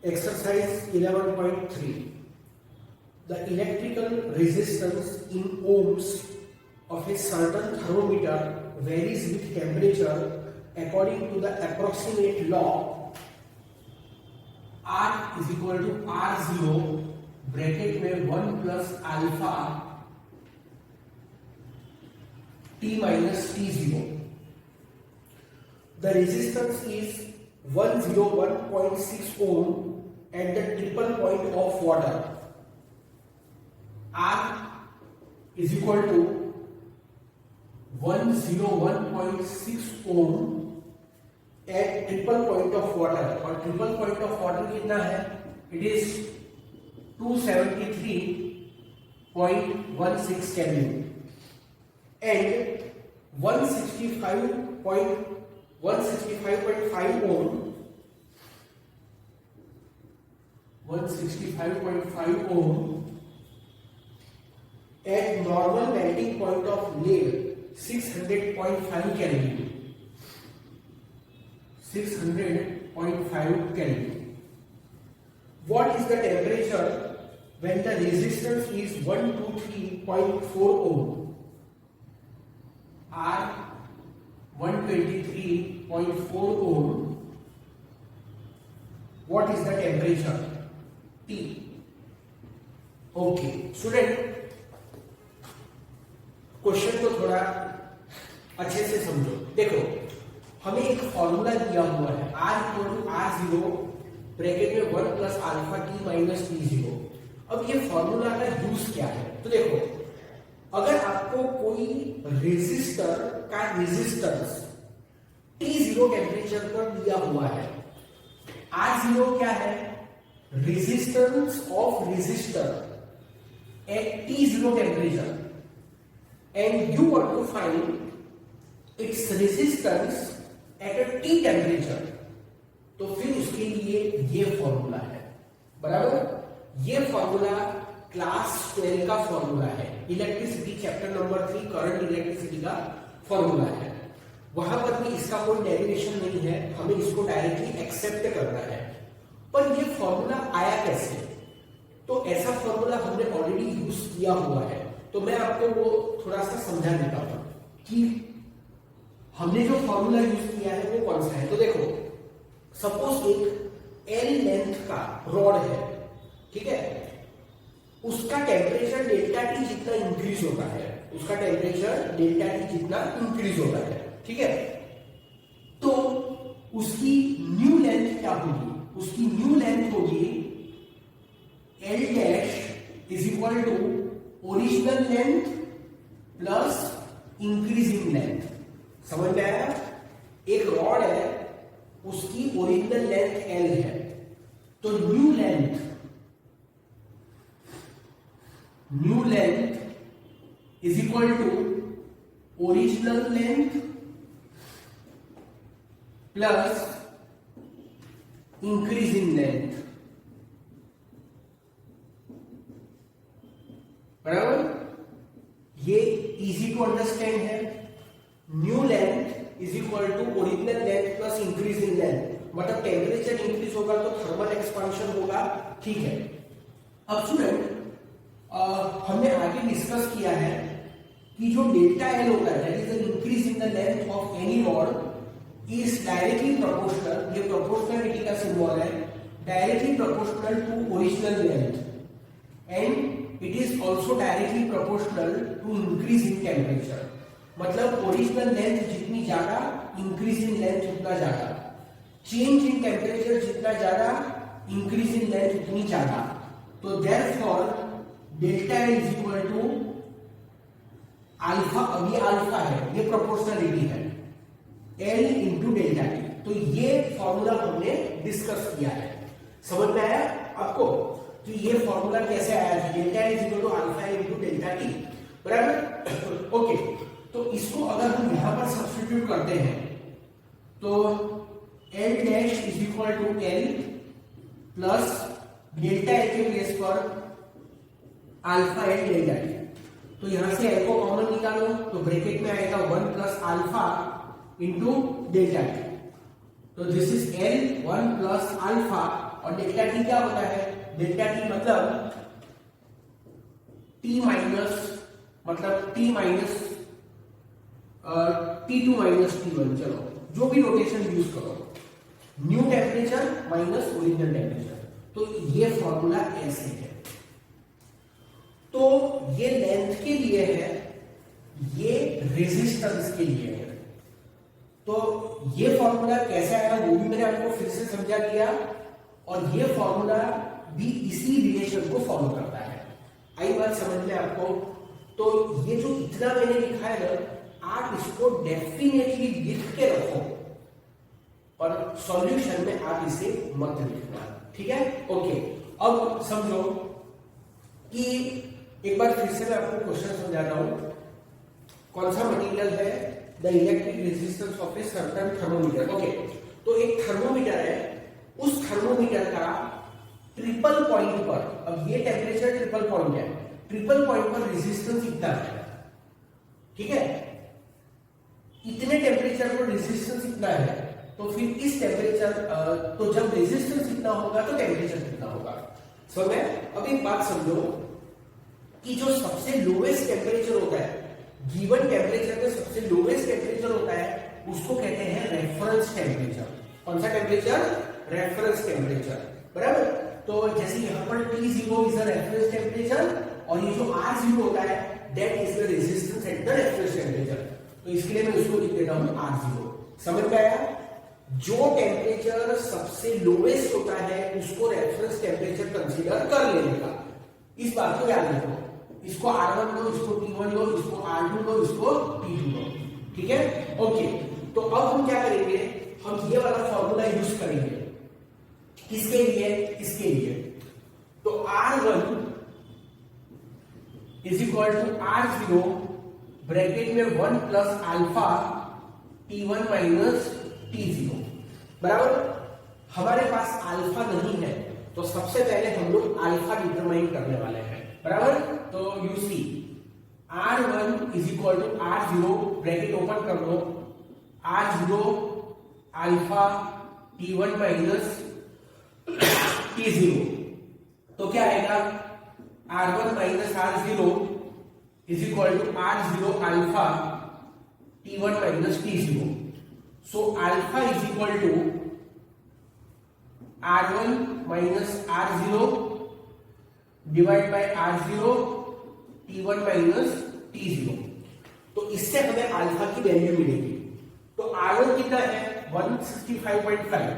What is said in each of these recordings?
Exercise 11.3. The electrical resistance in ohms of a certain thermometer varies with temperature according to the approximate law R is equal to R0 bracket में 1 plus alpha T minus T0. The resistance is 101.6 ohm at the triple point of water. R is equal to 101.6 ohm at triple point of water. और triple point of water कितना है? It is 273.16 Kelvin and 165.5 ohm 165.5 ohm at normal melting point of lead 600.5 Kelvin 600.5 Kelvin. What is the temperature when the resistance is 123.4 ohm? R 123.4 ohm. What is the temperature? T. Okay, student, question को थोड़ा अच्छे से समझो. देखो, हमें एक formula दिया हुआ है R equal to R0 bracket में 1 plus alpha T minus T0. अब ये फॉर्मूला का यूज क्या है? तो देखो, अगर आपको कोई रेजिस्टर का रेजिस्टेंस T0 टेम्परेचर पर दिया हुआ है, R0 क्या है? Resistance of resistor at T0 temperature and you want to find its resistance at a T temperature. तो फिर उसके लिए ये फॉर्मूला है, बराबर. ये फॉर्मूला क्लास 12 का फॉर्मूला है, electricity chapter number 3 current electricity का फॉर्मूला है. वहां पर भी इसका कोई डेरिवेशन नहीं है, हमें इसको डायरेक्टली एक्सेप्ट करना है. पर ये फॉर्मूला आया कैसे? तो ऐसा फॉर्मूला हमने ऑलरेडी यूज किया हुआ है, तो मैं आपको वो थोड़ा सा समझा देता हूं कि हमने जो फॉर्मूला यूज किया है वो कौन सा है. तो देखो, सपोज एक L लेंथ का रॉड है, ठीक है, उसका टेम्परेचर डेल्टा टी जितना इंक्रीज होता है, उसका टेम्परेचर डेल्टा टी जितना इंक्रीज होता है, ठीक है, तो उसकी न्यू लेंथ क्या होगी? उसकी न्यू लेंथ होगी L dash is equal to original length plus increasing length. समझ में आया? एक रॉड है, उसकी ओरिजिनल लेंथ L है, तो new length is equal to original length plus increasing length, बराबर. ये इजी टू अंडरस्टैंड है. New length is equal to original length plus increasing length, मतलब टेम्परेचर इंक्रीज होगा तो थर्मल एक्सपांशन होगा, ठीक है. अब स्टूडेंट, हमने आगे डिस्कस किया है कि जो डेल्टा एल होता है, that is the increase in the length of any rod, is directly proportional, ये प्रोपोर्शनलिटी का सिंबल है, directly proportional to original length and it is also directly proportional to increase in temperature. मतलब original length जितनी ज्यादा, increase in length उतना ज्यादा, change in temperature जितना ज्यादा, इंक्रीज इन लेंथ उतनी ज्यादा. तो therefore delta L is equal to alpha, अभी अल्फा है, ये प्रोपोर्शनलिटी है, एल इंटू डेल्टा टी. तो ये फॉर्मूला हमने डिस्कस किया है. समझ में आया आपको? तो ये फॉर्मूला कैसे आया था? Delta L is equal to alpha into delta T, बराबर. ओके, तो इसको अगर हम यहां पर सब्स्टिट्यूट करते हैं तो L dash is equal to L plus delta L के प्लेस पर अल्फा एल डेल्टा टी. तो यहां से एल को कॉमन निकालो तो ब्रैकेट में आएगा 1 plus alpha into delta T. तो this is L 1 plus alpha और डेल्टा टी क्या होता है, डेल्टा टी मतलब T minus T2 minus T1, चलो जो भी रोटेशन यूज करो, new temperature minus original temperature. तो ये फॉर्मूला ऐसे है। तो ये लेंथ के लिए है, ये रेजिस्टेंस के लिए है। तो ये फॉर्मूला कैसे आया वो भी मैंने आपको फिर से समझा दिया, और ये फॉर्मूला भी इसी रिलेशन को फॉलो करता है। आई बात समझ में आपको? तो ये जो इतना मैंने लिखा है ना, आप इसको डेफिनेटली लिख के रखो और सॉल्यूशन में आप इसे मत लिखना, ठीक है? ओके, अब समझो कि एक बार फिर से मैं आपको क्वेश्चन समझाता हूं। कौन सा मटेरियल है? The electric resistance of a certain thermometer. Okay, तो एक थर्मोमीटर है, उस थर्मोमीटर का ट्रिपल पॉइंट पर, अब ये टेम्परेचर ट्रिपल पॉइंट है, ट्रिपल पॉइंट पर रेजिस्टेंस इतना है, ठीक है? इतने टेम्परेचर पर रेजिस्टेंस इतना है, तो फिर इस टेम्परेचर तो जब रेजिस्टेंस इतना होगा तो टेम्परेचर कितना होगा? सो मैं अब एक बात समझो कि जो सबसे लोवेस्ट टेम्परेचर होता है, गिवन टेम्परेचर में सबसे लोवेस्ट टेम्परेचर होता है, उसको कहते हैं रेफरेंस टेम्परेचर। कौन सा टेम्परेचर? रेफरेंस टेम्परेचर, बराबर? तो जैसे यहां पर T0 is the reference temperature, और ये जो R0 होता है that is the resistance at the reference temperature. तो इसके लिए मैं उसको लिख देता हूं R0। समझ में आया? जो टेम्परेचर सबसे लोवेस्ट होता है उसको रेफरेंस टेम्परेचर कंसीडर कर लेने का। इस बात को याद रखो। इसको R1 लो, इसको T1 लो, इसको R2 लो, इसको T2 लो, ठीक है? ओके, तो अब हम क्या करेंगे, हम ये वाला फॉर्मूला यूज करेंगे। किसके लिए? इसके लिए। तो R1 is equal to R0 bracket में 1 plus alpha T1 minus T0, बराबर? हमारे पास अल्फा नहीं है, तो सबसे पहले हम लोग अल्फा डिटरमाइन करने वाले हैं, बराबर? तो you see R1 is equal to R0 bracket open कर दो, R0 अल्फा T1 माइनस T0, तो क्या आएगा? R1 minus R0 is equal to R0 अल्फा T1 minus T0। So alpha is equal to R1 minus R0 divide by R0 T1 minus T0। तो इससे हमें अल्फा की वैल्यू मिलेगी। तो R1 कितना है? 165.5,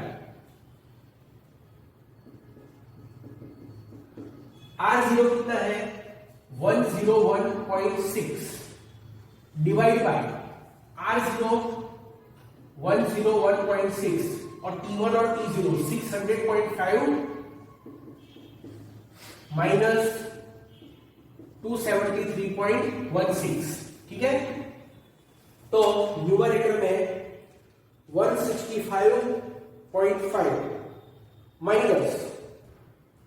R0 कितना है? 101.6 डिवाइड बाय R0 101.6 और T1 और T0 600.5 माइनस 273.16, ठीक है? तो न्यूमरेटर में 165.5 माइनस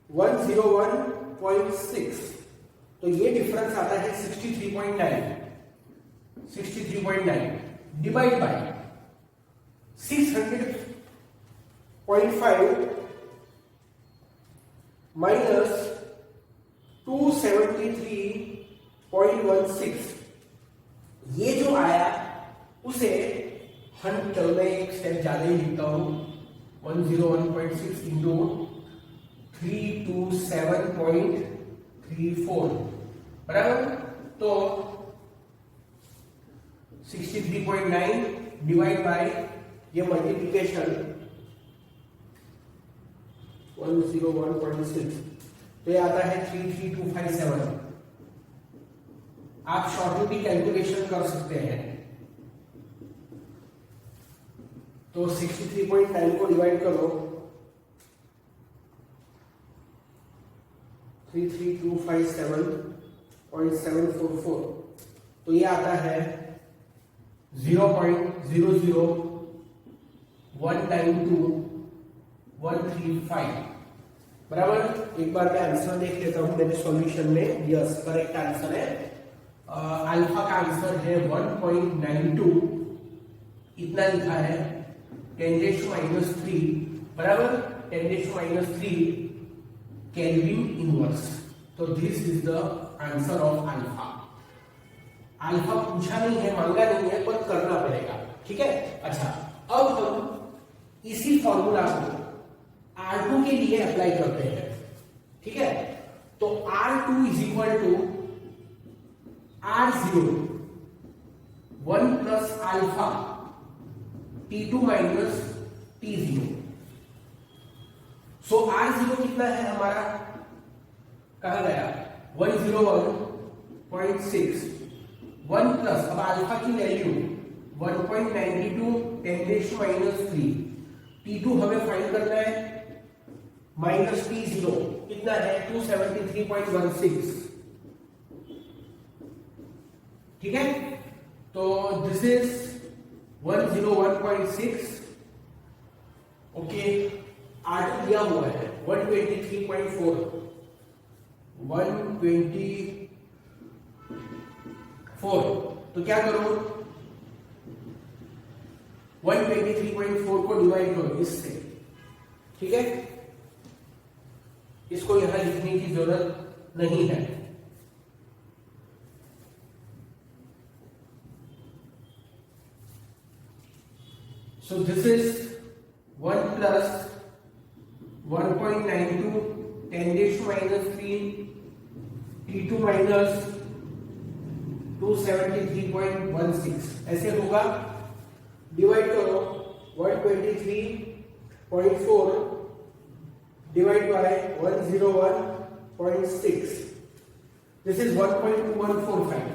101.6, तो ये डिफरेंस आता है 63.9 डिवाइड बाय 600.5 माइनस 273.16, ये जो आया उसे हम, चलो मैं एक स्टेप ज्यादा ही लिखता हूं, 101.6 इंटू 327.34, बराबर? तो 63.9 डिवाइड बाय ये मल्टीप्लीकेशन 101.6, तो ये आता है 33257। आप शॉर्ट में भी कैलकुलेशन कर सकते हैं। तो 63.9 को डिवाइड करो 33257.744, तो ये आता है 0.00192.135, बराबर? एक बार मैं आंसर देख लेता हूं मेरे सॉल्यूशन में। यस, करेक्ट आंसर है। अल्फा का आंसर है 1.92, इतना लिखा है 10⁻³ बराबर? 10⁻³ केल्विन इनवर्स। तो this is the answer of alpha. Alpha पूछा नहीं है, मांगा नहीं है, पर करना पड़ेगा, ठीक है। अच्छा, अब हम इसी फॉर्मूला को R2 के लिए अप्लाई करते हैं, ठीक है। तो R2 is equal to R0 1 plus alpha T2 minus T0। So R0 कितना है हमारा, कहा गया 101.6, 1 प्लस, अब अल्फा की वैल्यू 1.92 10⁻³ T2 हमें फाइंड करना है, माइनस T0 कितना है 273.16, ठीक है। तो दिस इज 101.6, ओके। R2 दिया हुआ है 123.4, 124, तो क्या करो 123.4 को डिवाइड करो इससे, ठीक है। इसको यहां लिखने की जरूरत नहीं है। सो this is 1 plus 1.92 10⁻³ T2 minus 273.16, ऐसे होगा। डिवाइड करो 123.4 divide by 101.6, this is 1.2145,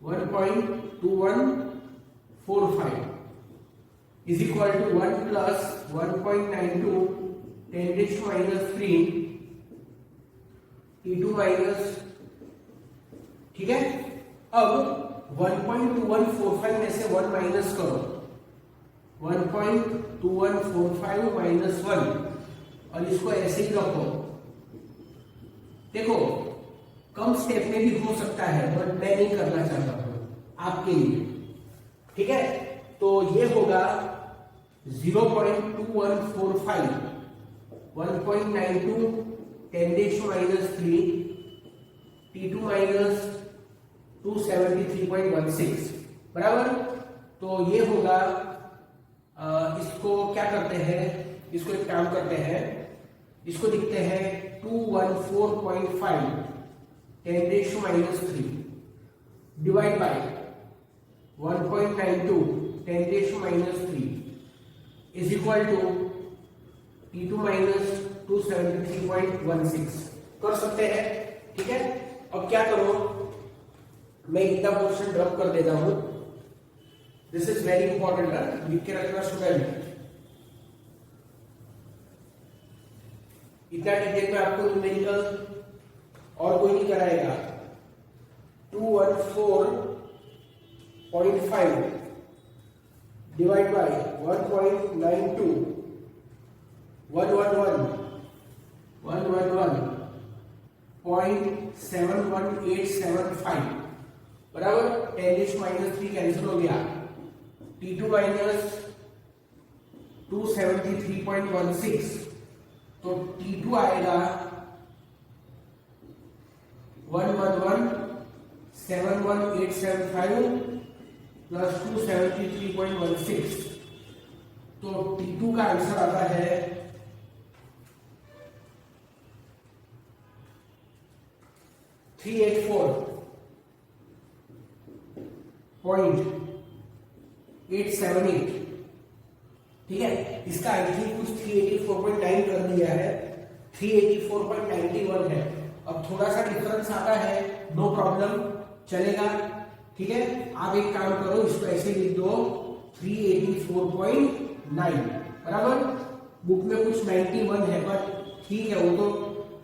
1.2145 is equal to 1 plus 1.92 10⁻³ T2 minus, ठीक है। अब 1.2145 में से 1 माइनस करो, 1.2145 माइनस 1, और इसको ऐसे ही रखो। देखो कम स्टेप में भी हो सकता है, बट मैं नहीं करना चाहता हूं आपके लिए, ठीक है। तो ये होगा 0.2145, 1.92 10⁻³ T2 माइनस 273.16, बराबर। तो ये होगा, इसको क्या करते हैं, इसको एक काम करते हैं, इसको लिखते हैं 214.5 10⁻³ divide by 1.92 10⁻³ is equal to T2 minus 273.16 कर सकते हैं, ठीक है। अब क्या करो, मैं इतना पोर्शन ड्रॉप कर देता हूं, दिस इज वेरी इंपॉर्टेंट, लिख के रखना स्टूडेंट। इतना डिटेल में आपको न्यूमेरिकल और कोई नहीं कराएगा। 214.5 डिवाइड बाय 1.92 111.71875, बराबर। 10⁻³ कैंसिल हो गया, T2 माइनस 273.16, तो T2 आएगा 111.71875 प्लस 273.16, तो T2 का आंसर आता है 384.878, ठीक है। इसका आई थिंक कुछ 384.9 कर दिया है, 384.91 है। अब थोड़ा सा डिफरेंस आता है, नो प्रॉब्लम, चलेगा, ठीक है। आप एक काम करो, इसको ऐसे लिख दो 384.9, बराबर। बुक में कुछ 91 है, पर ठीक है, वो तो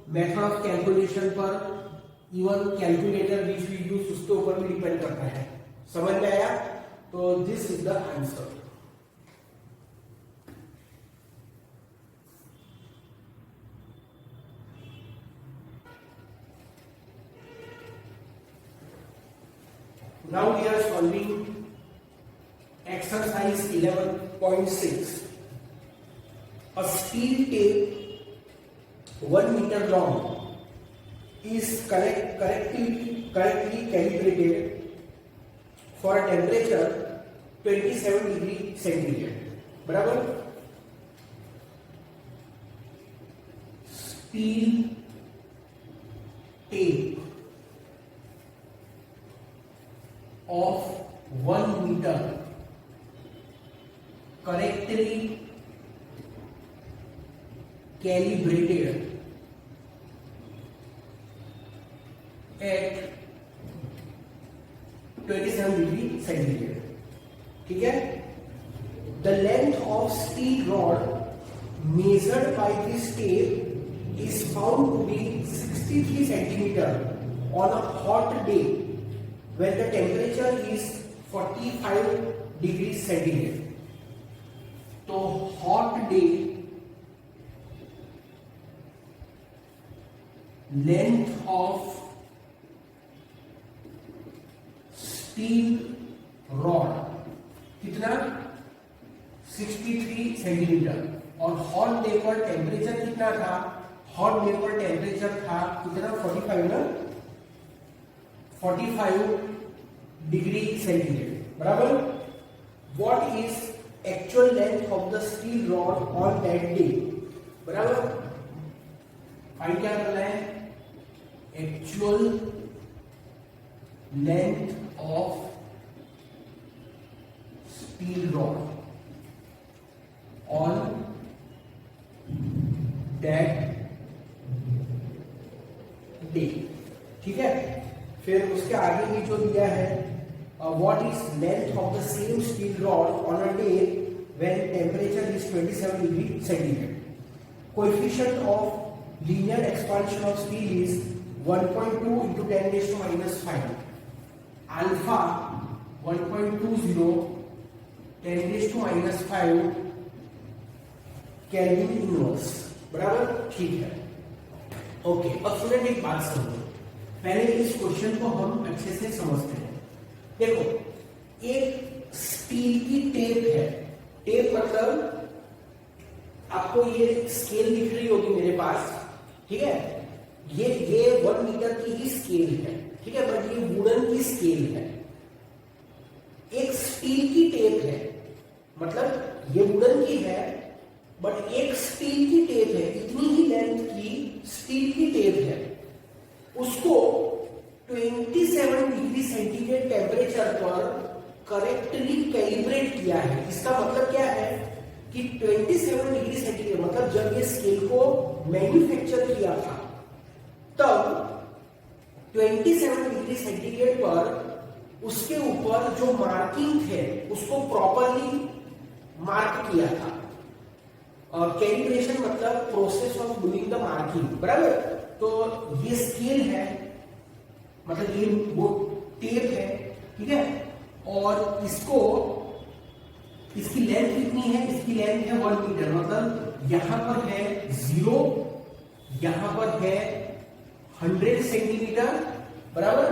मेथड ऑफ कैलकुलेशन पर, even calculator which we use उसके ऊपर भी डिपेंड करता है। समझ में आया? तो this is the answer. Now we are solving exercise 11.6. A steel steel tape 1 meter long is correctly calibrated for a temperature 27 degree centigrade. बराबर. Steel tape of 1 meter correctly calibrated at 27 degree centigrade. ठीक है. The length of steel rod measured by this tape is found to be 63 centimeter on a hot day when the temperature is 45 degrees centigrade. तो hot day length of steel rod कितना 63 centimetre और hot day पर temperature कितना था. Hot day पर temperature था कितना 45 ना 45 डिग्री सेंटीग्रेड. बराबर. What is actual length of the steel rod on that day. बराबर. फाइंड क्या करना है. Actual length of steel rod on that day. ठीक है. फिर उसके आगे भी जो दिया है what is length of the same steel rod on a day when temperature is 27 degree centigrade. Coefficient of linear expansion of steel is 1.2 into 10 raised to minus 5. Alpha 1.20 10 raised to minus 5 kelvin inverse. बराबर. ठीक है. Okay. अब student एक बात समझो. पहले इस question को हम अच्छे से समझते हैं. देखो एक स्टील की टेप है. टेप मतलब आपको ये स्केल दिख रही होगी मेरे पास. ठीक है. ये 1 मीटर की ही स्केल है. ठीक है. बट ये वुडन की स्केल है. एक स्टील की टेप है मतलब ये वुडन की है बट एक स्टील की टेप है. इतनी ही लेंथ की स्टील की टेप है. उसको 27 डिग्री सेंटीग्रेड टेम्परेचर पर करेक्टली कैलिब्रेट किया है. इसका मतलब क्या है कि 27 डिग्री सेंटीग्रेड मतलब जब ये स्केल को मैन्युफैक्चर किया था तब 27 डिग्री सेंटीग्रेड पर उसके ऊपर जो मार्किंग थे उसको प्रॉपरली मार्क किया था. कैलिब्रेशन मतलब process of doing the marking. बराबर. तो ये स्केल है मतलब ये वो टेप है. ठीक है. और इसको इसकी लेंथ कितनी है. इसकी लेंथ है 1 मीटर मतलब यहां पर है 0 यहां पर है 100 सेंटीमीटर. बराबर.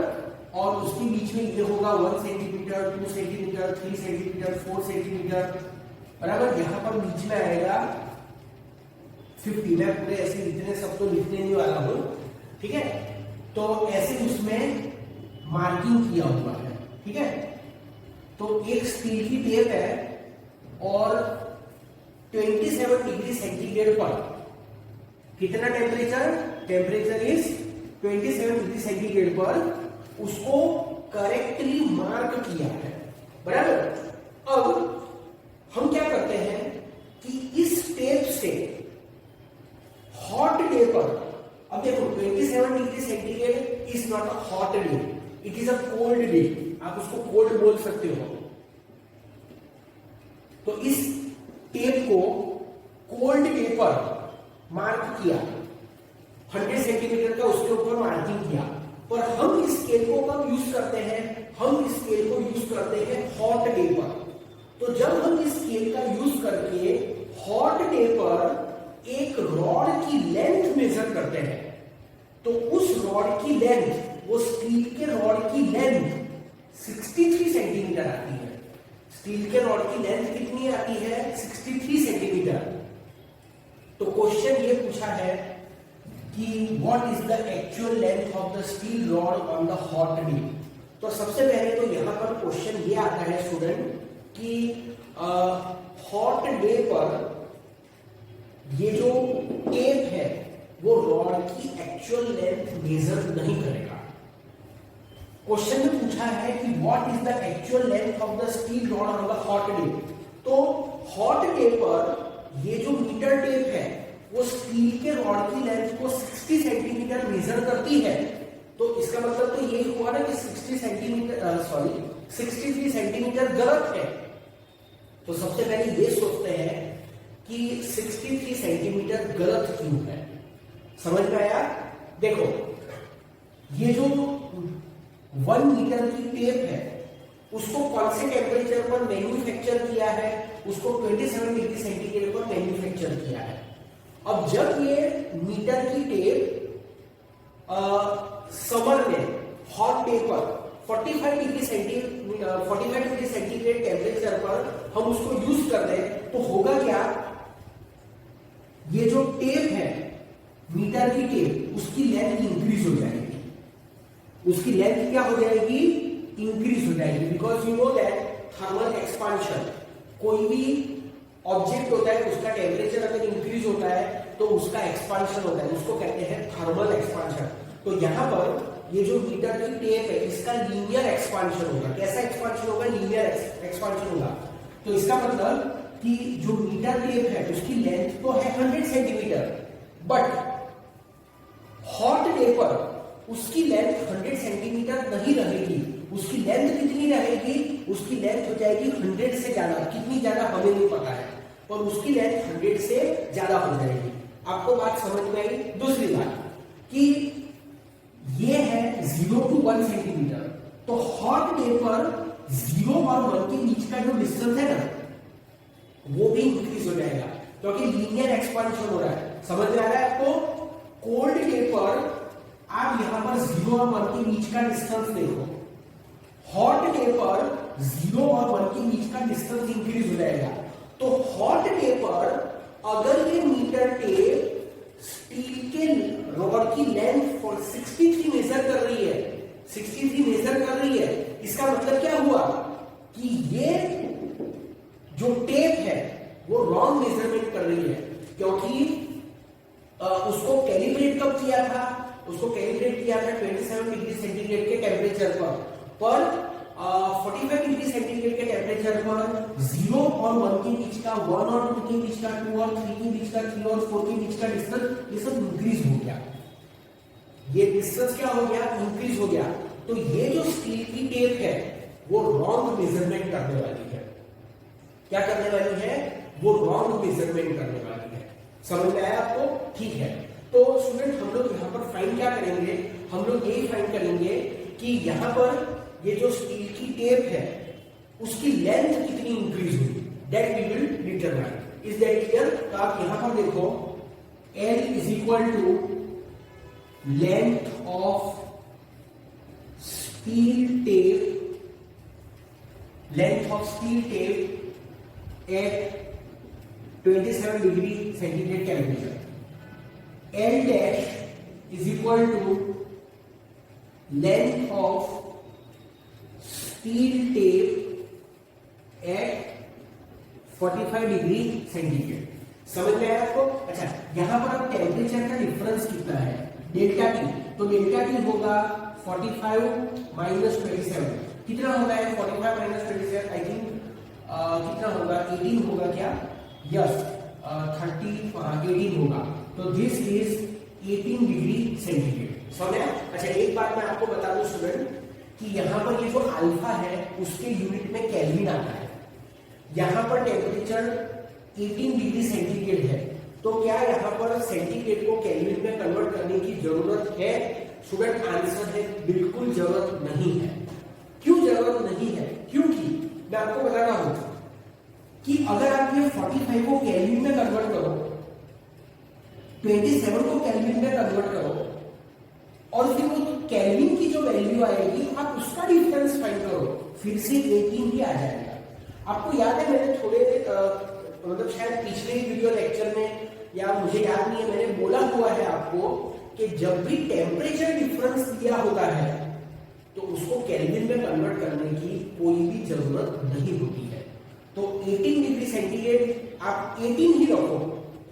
और उसके बीच में ये होगा 1 सेंटीमीटर 2 सेंटीमीटर 3 सेंटीमीटर 4 सेंटीमीटर. बराबर. यहां पर बीच में आएगा 50. मैं पूरे ऐसे इतने सब तो लिखने नहीं वाला हूं. ठीक है. तो ऐसे उसमें मार्किंग किया हुआ है. ठीक है. तो एक स्टील की टेप है और 27 डिग्री सेंटीग्रेड पर कितना टेम्परेचर इज 27 डिग्री सेंटीग्रेड पर उसको करेक्टली मार्क किया है. बराबर. अब हम क्या करते हैं कि इस टेप से हॉट डे पर अब देखो 27 degree centigrade is not a hot day. It is a cold day. आप उसको कोल्ड बोल सकते हो. तो इस टेप को कोल्ड डे पर मार्क किया 100 सेंटीमीटर का उसके ऊपर मार्किंग किया. पर हम इस स्केल को कब यूज करते हैं. हम इस स्केल को यूज करते हैं हॉट डे पर. तो जब हम इस स्केल का यूज करके हॉट डे पर एक रॉड की लेंथ मेजर करते हैं तो उस रॉड की लेंथ वो स्टील के रॉड की लेंथ 63 सेंटीमीटर आती है. स्टील के रॉड की लेंथ कितनी आती है 63 सेंटीमीटर. तो क्वेश्चन ये पूछा है कि what is the actual length of the steel rod on the hot day. तो सबसे पहले तो यहाँ पर क्वेश्चन ये आता है स्टूडेंट कि हॉट डे पर ये जो टेप है वो रॉड की एक्चुअल लेंथ मेजर नहीं करेगा। क्वेश्चन में पूछा है कि what is the actual length of the steel rod on the hot day. तो हॉट डे पर ये जो मीटर टेप है वो स्टील के रॉड की लेंथ को 60 सेंटीमीटर मेजर करती है। तो इसका मतलब तो यही हुआ ना कि 63 सेंटीमीटर गलत है। तो सबसे पहले ये सोचते हैं कि 63 सेंटीमीटर गलत क्यों है। समझ में आया? देखो ये जो 1 मीटर की टेप है उसको कौन से टेम्परेचर पर मैन्युफैक्चर किया है, उसको 27 डिग्री सेंटीग्रेड पर मैन्युफैक्चर किया है। अब जब ये मीटर की टेप समर में हॉट डे पर 45 डिग्री सेंटीग्रेड टेम्परेचर पर हम उसको यूज कर रहे हैं तो होगा क्या, ये जो टेप है मीटर की टेप उसकी लेंथ इंक्रीज हो जाएगी। उसकी लेंथ क्या हो जाएगी? इंक्रीज हो जाएगी। Because you know that thermal expansion, कोई भी ऑब्जेक्ट होता है उसका टेम्परेचर अगर इंक्रीज होता है तो उसका एक्सपांशन होता है, उसको कहते हैं थर्मल एक्सपांशन। तो यहां पर ये जो मीटर की टेप है इसका लीनियर एक्सपांशन होगा। कैसा एक्सपांशन होगा? लीनियर एक्सपांशन होगा। तो इसका मतलब कि जो मीटर टेप है उसकी लेंथ तो है 100 सेंटीमीटर, बट हॉट डे पर उसकी लेंथ 100 सेंटीमीटर नहीं रहेगी। उसकी लेंथ कितनी रहेगी? उसकी लेंथ हो जाएगी 100 से ज्यादा। कितनी ज्यादा हमें नहीं पता है, पर उसकी लेंथ 100 से ज्यादा हो जाएगी। आपको बात समझ में आई? दूसरी बात कि ये है 0 to 1 सेंटीमीटर। तो हॉट डे पर 0 और 1 के बीच का जो डिस्टेंस है ना वो भी इंक्रीज हो जाएगा क्योंकि लीनियर एक्सपांशन हो रहा है। समझ में आ रहा है आपको? कोल्ड डे पर आप यहां पर 0 और 1 के बीच का डिस्टेंस देखो, हॉट डे पर 0 और 1 के बीच का डिस्टेंस इंक्रीज हो जाएगा। तो हॉट डे पर अगर ये मीटर टेप स्टील के रॉड की लेंथ 63 मेजर कर रही है, 63 मेजर कर रही है, इसका मतलब क्या हुआ कि ये जो टेप है वो रॉन्ग मेजरमेंट कर रही है। क्योंकि उसको कैलिब्रेट कब किया था? उसको कैलिब्रेट किया था 27 डिग्री सेंटीग्रेड के टेम्परेचर पर 45 डिग्री सेंटीग्रेड के टेम्परेचर पर 0 और 1 के बीच का, 1 और 2 के बीच का, 2 और 3 के बीच का, 3 और 4 के बीच का डिस्टेंस ये सब इंक्रीज हो गया। ये डिस्टेंस क्या हो गया? इंक्रीज हो गया। तो ये जो स्टील की टेप है वो रॉन्ग मेजरमेंट करने वाली है। क्या करने वाली है? वो रॉन्ग मेजरमेंट करने वाली है। समझ में आया आपको? ठीक है। तो स्टूडेंट हम लोग यहाँ पर फाइंड क्या करेंगे? हम लोग यही फाइंड करेंगे कि यहाँ पर ये जो स्टील की टेप है उसकी लेंथ कितनी इंक्रीज हुई, that we will determine. Is that clear? तो आप यहां पर देखो L is equal to length of steel tape, length of steel tape at 27 degree centigrade temperature. L dash is equal to length of steel tape at 45 degree centigrade. समझ में आया आपको? अच्छा, यहां पर अब टेम्परेचर का डिफरेंस कितना है? Delta T. तो डेल्टा टी होगा 45 माइनस 27। कितना होगा? 45 माइनस 27 आई थिंक कितना होगा? 18 होगा क्या? यस, 18 होगा। तो दिस इज 18 डिग्री सेंटीग्रेड। समझ आया? अच्छा, एक बात मैं आपको बता दूं स्टूडेंट कि यहां पर ये जो अल्फा है उसके यूनिट में केल्विन आता है। यहां पर टेम्परेचर 18 डिग्री सेंटीग्रेड है, तो क्या यहां पर सेंटीग्रेड को केल्विन में कन्वर्ट करने की जरूरत है? स्टूडेंट आंसर है बिल्कुल जरूरत नहीं है। क्यों जरूरत नहीं है? क्योंकि मैं आपको बता रहा हूं कि अगर आप ये 45 को केल्विन में कन्वर्ट करो, 27 को केल्विन में कन्वर्ट करो और फिर वो केल्विन की जो वैल्यू आएगी आप उसका डिफरेंस फाइंड करो, फिर से 18 ही आ जाएगा। आपको याद है मैंने थोड़े मतलब शायद पिछले वीडियो लेक्चर में या मुझे याद नहीं है, मैंने बोला हुआ है आपको कि जब भी टेम्परेचर डिफरेंस दिया होता है तो उसको केल्विन में कन्वर्ट करने की कोई भी जरूरत नहीं होती है। तो 18 डिग्री सेंटीग्रेड आप 18 ही रखो,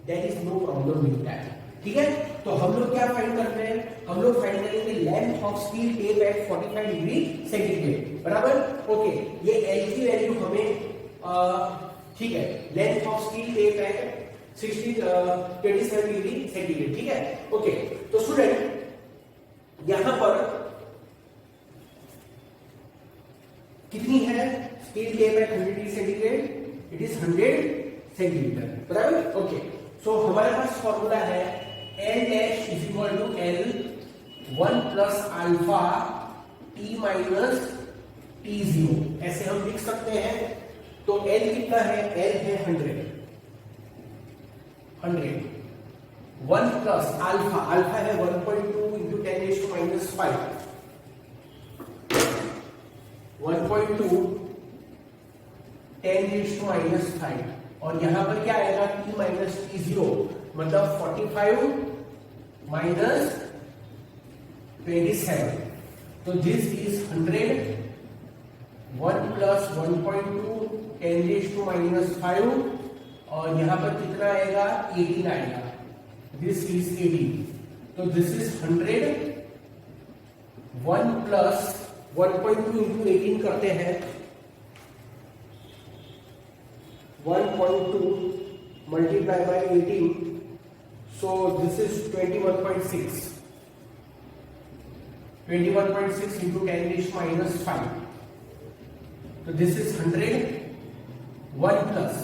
there is no problem with that. ठीक है, तो हम लोग क्या फाइंड कर रहे हैं, हम लोग फाइंड करेंगे length of steel tape at 45 degree centigrade, बराबर। ओके, ये एल की वैल्यू हमें ठीक है, length of steel tape at 27 degree centigrade. ठीक है, ओके, तो स्टूडेंट यहां पर कितनी है steel tape at 100 degree centigrade, it is 100 centimetre, बराबर। ओके, सो हमारे पास फॉर्मूला है L dash is equal to L 1 plus alpha T minus T0, ऐसे हम लिख सकते हैं। तो L कितना है, L है 100, 1 प्लस अल्फा, अल्फा है 1.2 into 10 raise to minus 5, 1.2 10 raise to minus 5, और यहां पर क्या आएगा T माइनस T0, मतलब 45 माइनस 27, तो this is 100, 1 plus 1.2 10 raise to minus 5, और यहां पर कितना आएगा 18 आएगा, दिस इज 18, तो दिस इज 100, 1 प्लस 1.2 इंटू 18 करते हैं, 1.2 multiply by 18, so this is 21.6, 21.6 into 10 raised to minus 5, so this is 100, 1 plus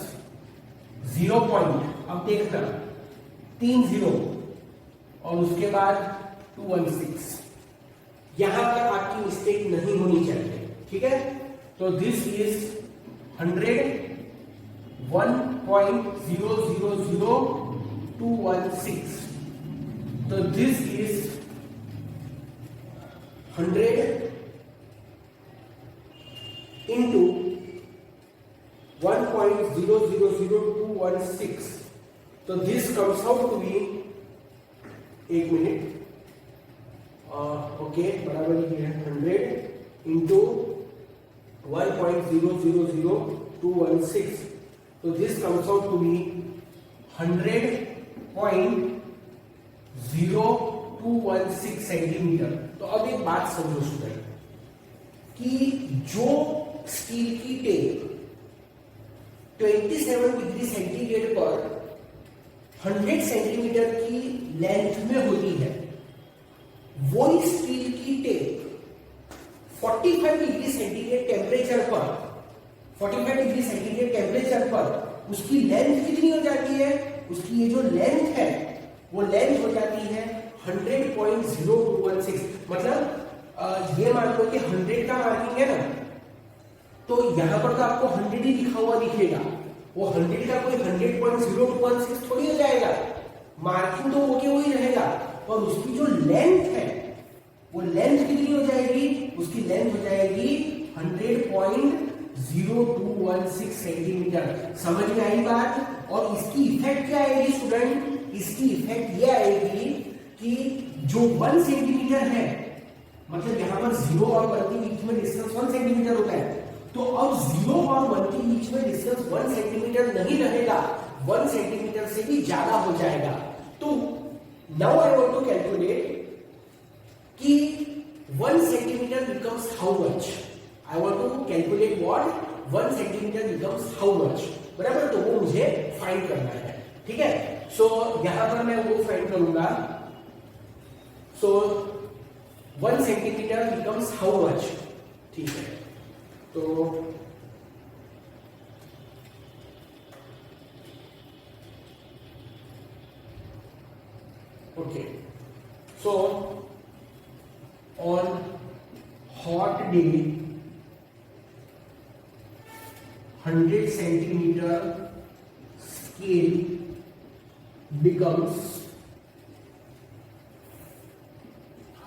0 point, अब देखना 3 0 और उसके बाद 216, यहां पर आपकी मिस्टेक नहीं होनी चाहिए। ठीक है, तो दिस इज 100, 1.000216, तो दिस इज 100 into 1.000216, तो this comes out to be, एक मिनट, ओके, बराबर ये है 100 इंटू 1.000216, तो this comes out to be 100.0216 centimetre. तो अब एक बात समझो स्टूडेंट कि जो स्टील की टेप 27 डिग्री सेंटीग्रेड पर 100 सेंटीमीटर की लेंथ में होती है, वही स्टील की टेप 45 डिग्री सेंटीग्रेड टेम्परेचर पर, 45 डिग्री सेंटीग्रेड टेम्परेचर पर उसकी लेंथ कितनी हो जाती है, उसकी ये जो लेंथ है वो लेंथ हो जाती है 100.0216, मतलब ये मान लो कि 100 का मार्किंग है ना, तो यहां पर तो आपको 100 ही लिखा हुआ दिखेगा, वो 100 का कोई 100.0216 थोड़ी हो जाएगा, मार्किंग तो ओके वही रहेगा, और उसकी जो लेंथ है वो लेंथ कितनी हो जाएगी, उसकी लेंथ हो जाएगी 100.0216 सेंटीमीटर। समझ में आई बात। और इसकी इफेक्ट क्या आएगी स्टूडेंट, इसकी इफेक्ट ये आएगी कि जो 1 सेंटीमीटर है, मतलब यहां पर 0 और 1 के बीच में डिस्टेंस 1 सेंटीमीटर होता है, तो अब 0 और 1 के बीच में डिस्टेंस 1 सेंटीमीटर नहीं रहेगा, 1 सेंटीमीटर से भी ज्यादा हो जाएगा। तो now I want to calculate कि 1 centimetre becomes how much, I want to calculate what 1 centimetre becomes how much, बराबर। तो वो मुझे फाइंड करना है। ठीक है, सो यहां पर मैं वो फाइंड करूंगा, सो 1 सेंटीमीटर बिकम्स हाउ मच। ठीक है, तो okay, so on hot day 100 centimetre scale becomes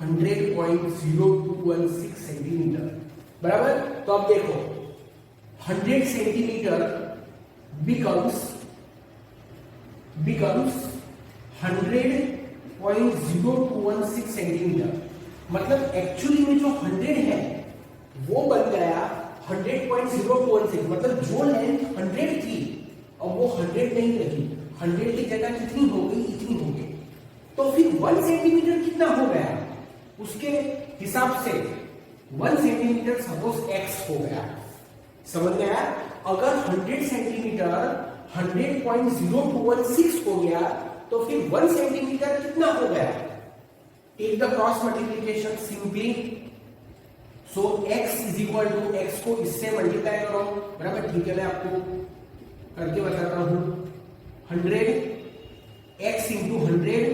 100.0216 centimetre, बराबर। तो अब देखो 100 सेंटीमीटर becomes 100.0216 सेंटीमीटर, मतलब एक्चुअली में जो 100 है वो बन गया 100.0216, मतलब जो लेंथ 100 थी अब वो 100 नहीं रही, 100 की जगह कितनी हो गई, इतनी हो गई। तो फिर 1 सेंटीमीटर कितना हो गया, उसके हिसाब से 1 सेंटीमीटर सपोज x हो गया, समझ में आया। अगर 100 सेंटीमीटर 100.0216 हो गया तो फिर 1 सेंटीमीटर कितना हो गया, take the cross multiplication simply, so x is equal to, x को इससे मल्टीप्लाई करो, बराबर, ठीक है मैं आपको करके बताता हूं, 100 x into 100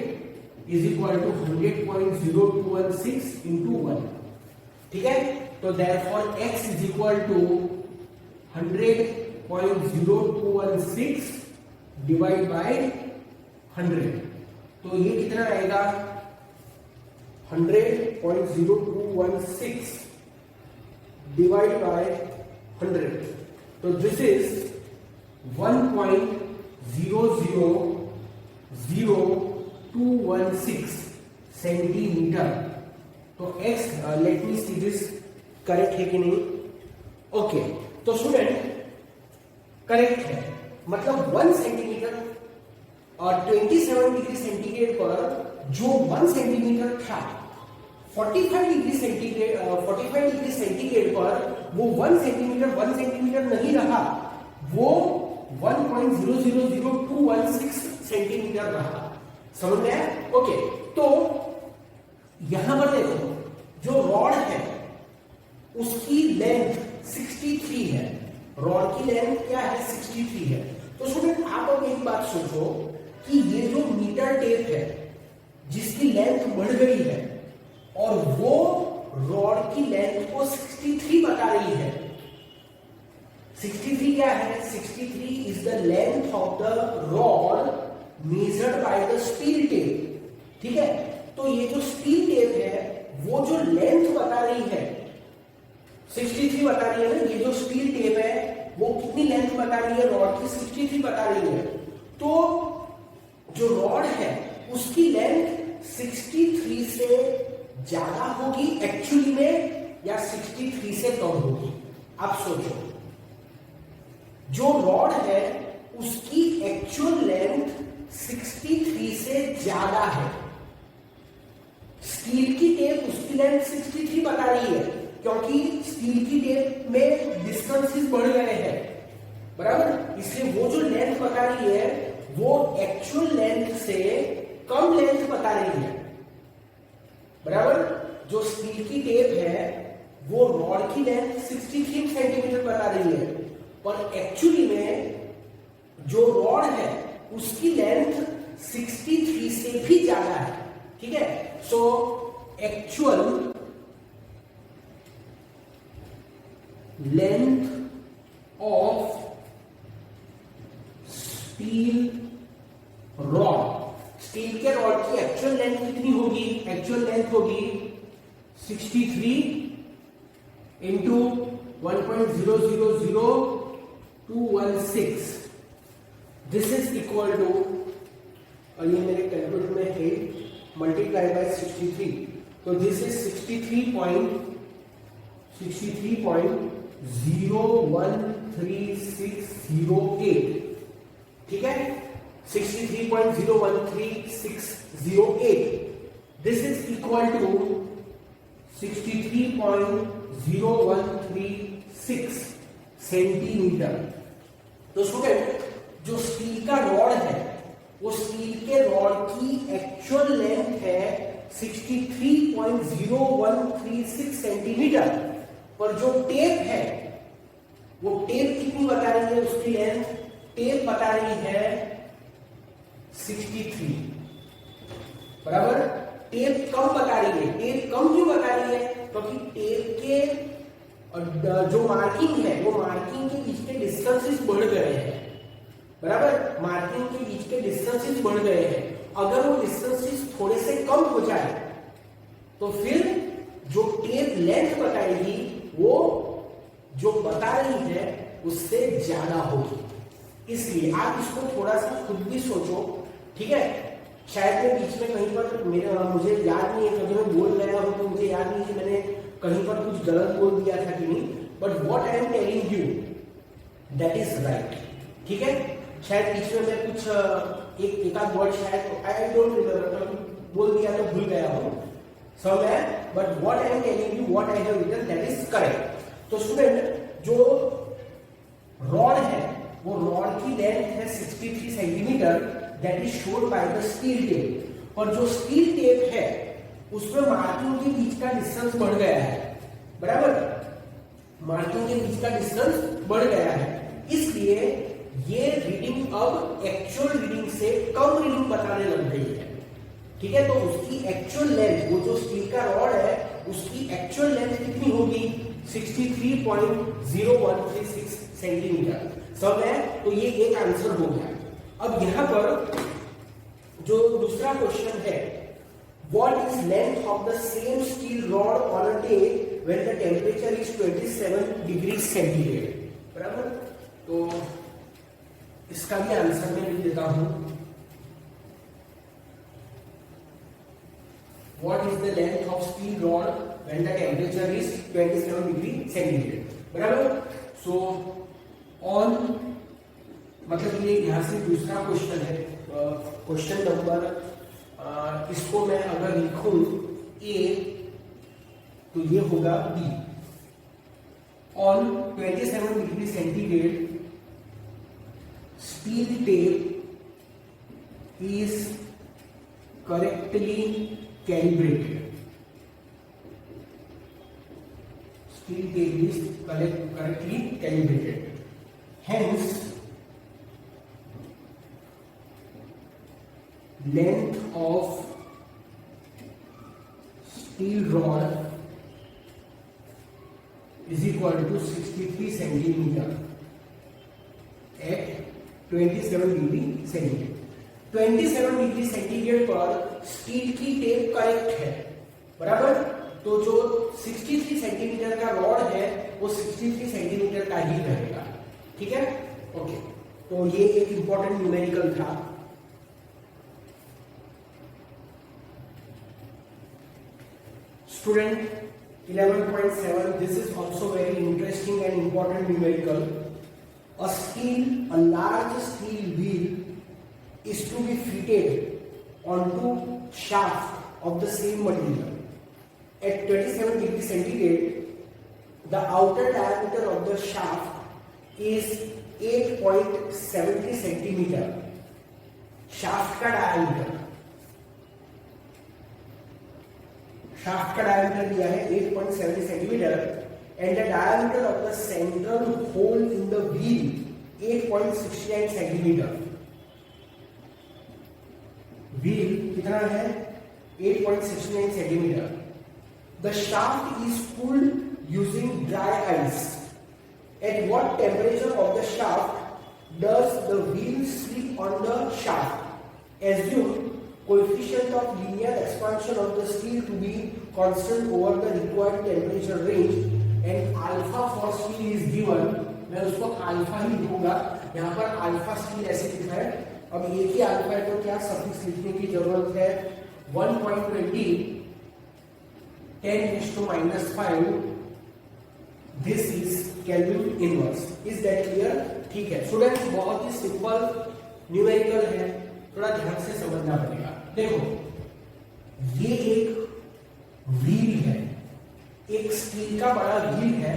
is equal to 100.0216 into 1, ठीक है। तो therefore x is equal to 100.0216 divide by 100, तो ये कितना आएगा 100.0216 डिवाइड बाय 100, तो दिस इज 1.000216 सेंटीमीटर। तो x, let me see this correct है कि नहीं, ओके। तो स्टूडेंट करेक्ट है, मतलब 1 सेंटीमीटर और 27 डिग्री सेंटीग्रेड पर जो 1 सेंटीमीटर था 45 डिग्री सेंटीग्रेड पर वो 1 सेंटीमीटर नहीं रहा, वो 1.000216 सेंटीमीटर रहा, समझ में आया, ओके। तो यहां पर देखो जो रॉड है उसकी लेंथ 63 है, रॉड की लेंथ क्या है 63 है। तो स्टूडेंट आप अब एक बात सोचो कि ये जो मीटर टेप है जिसकी लेंथ बढ़ गई है और वो रॉड की लेंथ को 63 बता रही है, 63 क्या है, 63 is the length of the rod measured by the steel tape, ठीक है। तो ये जो स्टील टेप है वो जो लेंथ बता रही है 63 बता रही है ना, ये जो स्टील टेप है वो कितनी लेंथ बता रही है, रॉड की 63 बता रही है। तो जो रॉड है उसकी लेंथ 63 से ज्यादा होगी एक्चुअली में या 63 से कम होगी, आप सोचो। जो रॉड है उसकी एक्चुअल लेंथ 63 से ज्यादा है, स्टील की टेप उसकी लेंथ 63 बता रही है क्योंकि स्टील की टेप में डिस्टेंसेस बढ़ गए हैं, बराबर, इसलिए वो जो लेंथ बता रही है वो एक्चुअल लेंथ से कम लेंथ बता रही है, बराबर। जो स्टील की टेप है वो रॉड की लेंथ 63 सेंटीमीटर बता रही है, पर एक्चुअली में जो रॉड है उसकी लेंथ 63 से भी ज्यादा है, ठीक है। So actual length of steel rod, steel के रॉड की एक्चुअल लेंथ कितनी होगी, एक्चुअल लेंथ होगी 63 into 1.000216, this is equal to, और ये मेरे कैलकुलेटर में है, मल्टीप्लाई बाय 63, तो दिस इज 63.013608, ठीक है, 63.013608, this is equal to 63.0136 centimetre. तो स्टूडेंट जो स्टील का रॉड है वो स्टील के रॉड की एक्चुअल लेंथ है 63.0136 सेंटीमीटर, पर जो टेप है वो टेप कितनी बता रही है, उसकी लेंथ टेप बता रही है 63, बराबर। टेप कम बता रही है, टेप कम क्यों बता रही है, क्योंकि टेप के जो मार्किंग है वो मार्किंग के बीच के डिस्टेंसेस बढ़ गए हैं, बराबर, मार्किंग के बीच के डिस्टेंसेस बढ़ गए हैं। अगर वो डिस्टेंसेस थोड़े से कम हो जाए तो फिर जो टेप लेंथ बताएगी वो जो बता रही है उससे ज्यादा होगी, इसलिए आप इसको थोड़ा सा खुद भी सोचो, ठीक है। शायद मैं बीच में कहीं पर मुझे याद नहीं है, कभी मैं बोल रहा हूँ तो मुझे याद नहीं कि मैंने कहीं पर कुछ गलत बोल दिया था कि नहीं, but what I am telling you that is right. ठीक है, शायद बीच में मैं कुछ एक आध वर्ड शायद आई डोंट रिमेंबर बोल दिया तो भूल गया हूँ somewhere, but what I am telling you what I have written that is correct. तो स्टूडेंट जो रॉड है वो रॉड की लेंथ है 63 centimetre, that is showed by the steel tape, और जो स्टील टेप है उसमें मार्किंग के बीच का डिस्टेंस बढ़ गया है, बराबर, मार्किंग के बीच का डिस्टेंस बढ़ गया है, इसलिए ये रीडिंग अब एक्चुअल रीडिंग से कम रीडिंग बताने लग गई है। ठीक है, तो उसकी एक्चुअल लेंथ, वो जो स्टील का रॉड है उसकी एक्चुअल लेंथ कितनी होगी 63.0136 सेंटीमीटर सब है। तो ये एक आंसर हो गया। अब यहां पर जो दूसरा क्वेश्चन है, what is length of the same steel rod on a day when the temperature is 27 degree centigrade, बराबर। तो इसका भी आंसर मैं लिख देता हूं, what is the length of steel rod when the temperature is 27 degree centigrade, बराबर। So on, मतलब ये यहां से दूसरा क्वेश्चन है, क्वेश्चन नंबर, इसको मैं अगर लिखूं ए तो ये होगा B. On 27 degree centigrade steel tape is correctly calibrated, steel tape is correctly calibrated, hence length of steel rod is equal to 63 centimeter at 27 degree centigrade. 27 degree centigrade पर steel की tape correct है, बराबर। तो जो 63 centimetre का rod है वो 63 centimetre का ही रहेगा। ठीक है, ओके। तो ये एक इंपॉर्टेंट न्यूमेरिकल था। Student 11.7, this is also very interesting and important numerical. A large steel wheel is to be fitted onto shaft of the same material. At 27 degree centigrade, the outer diameter of the shaft is 8.70 centimeter. Shaft का diameter दिया है 8.70 centimeter, and the diameter of the central hole in the wheel 8.69 centimeter. Wheel कितना है 8.69 centimeter. The shaft is cooled using dry ice. At what temperature of the shaft does the wheel slip on the shaft? Assume coefficient of linear expansion of the steel to be constant over the required temperature range and alpha for steel is given. मैं उसको alpha ही लिखूंगा, यहाँ पर alpha steel ऐसे लिखा है। अब एक ही अल्फा है तो क्या सफिक्स लिखने की जरूरत है, 1.20 10⁻⁵, this is kelvin inverse. Is that clear? ठीक है स्टूडेंट्स, बहुत ही सिंपल न्यूमेरिकल है, थोड़ा ध्यान से समझना पड़ेगा। देखो ये एक व्हील है, एक स्टील का बड़ा व्हील है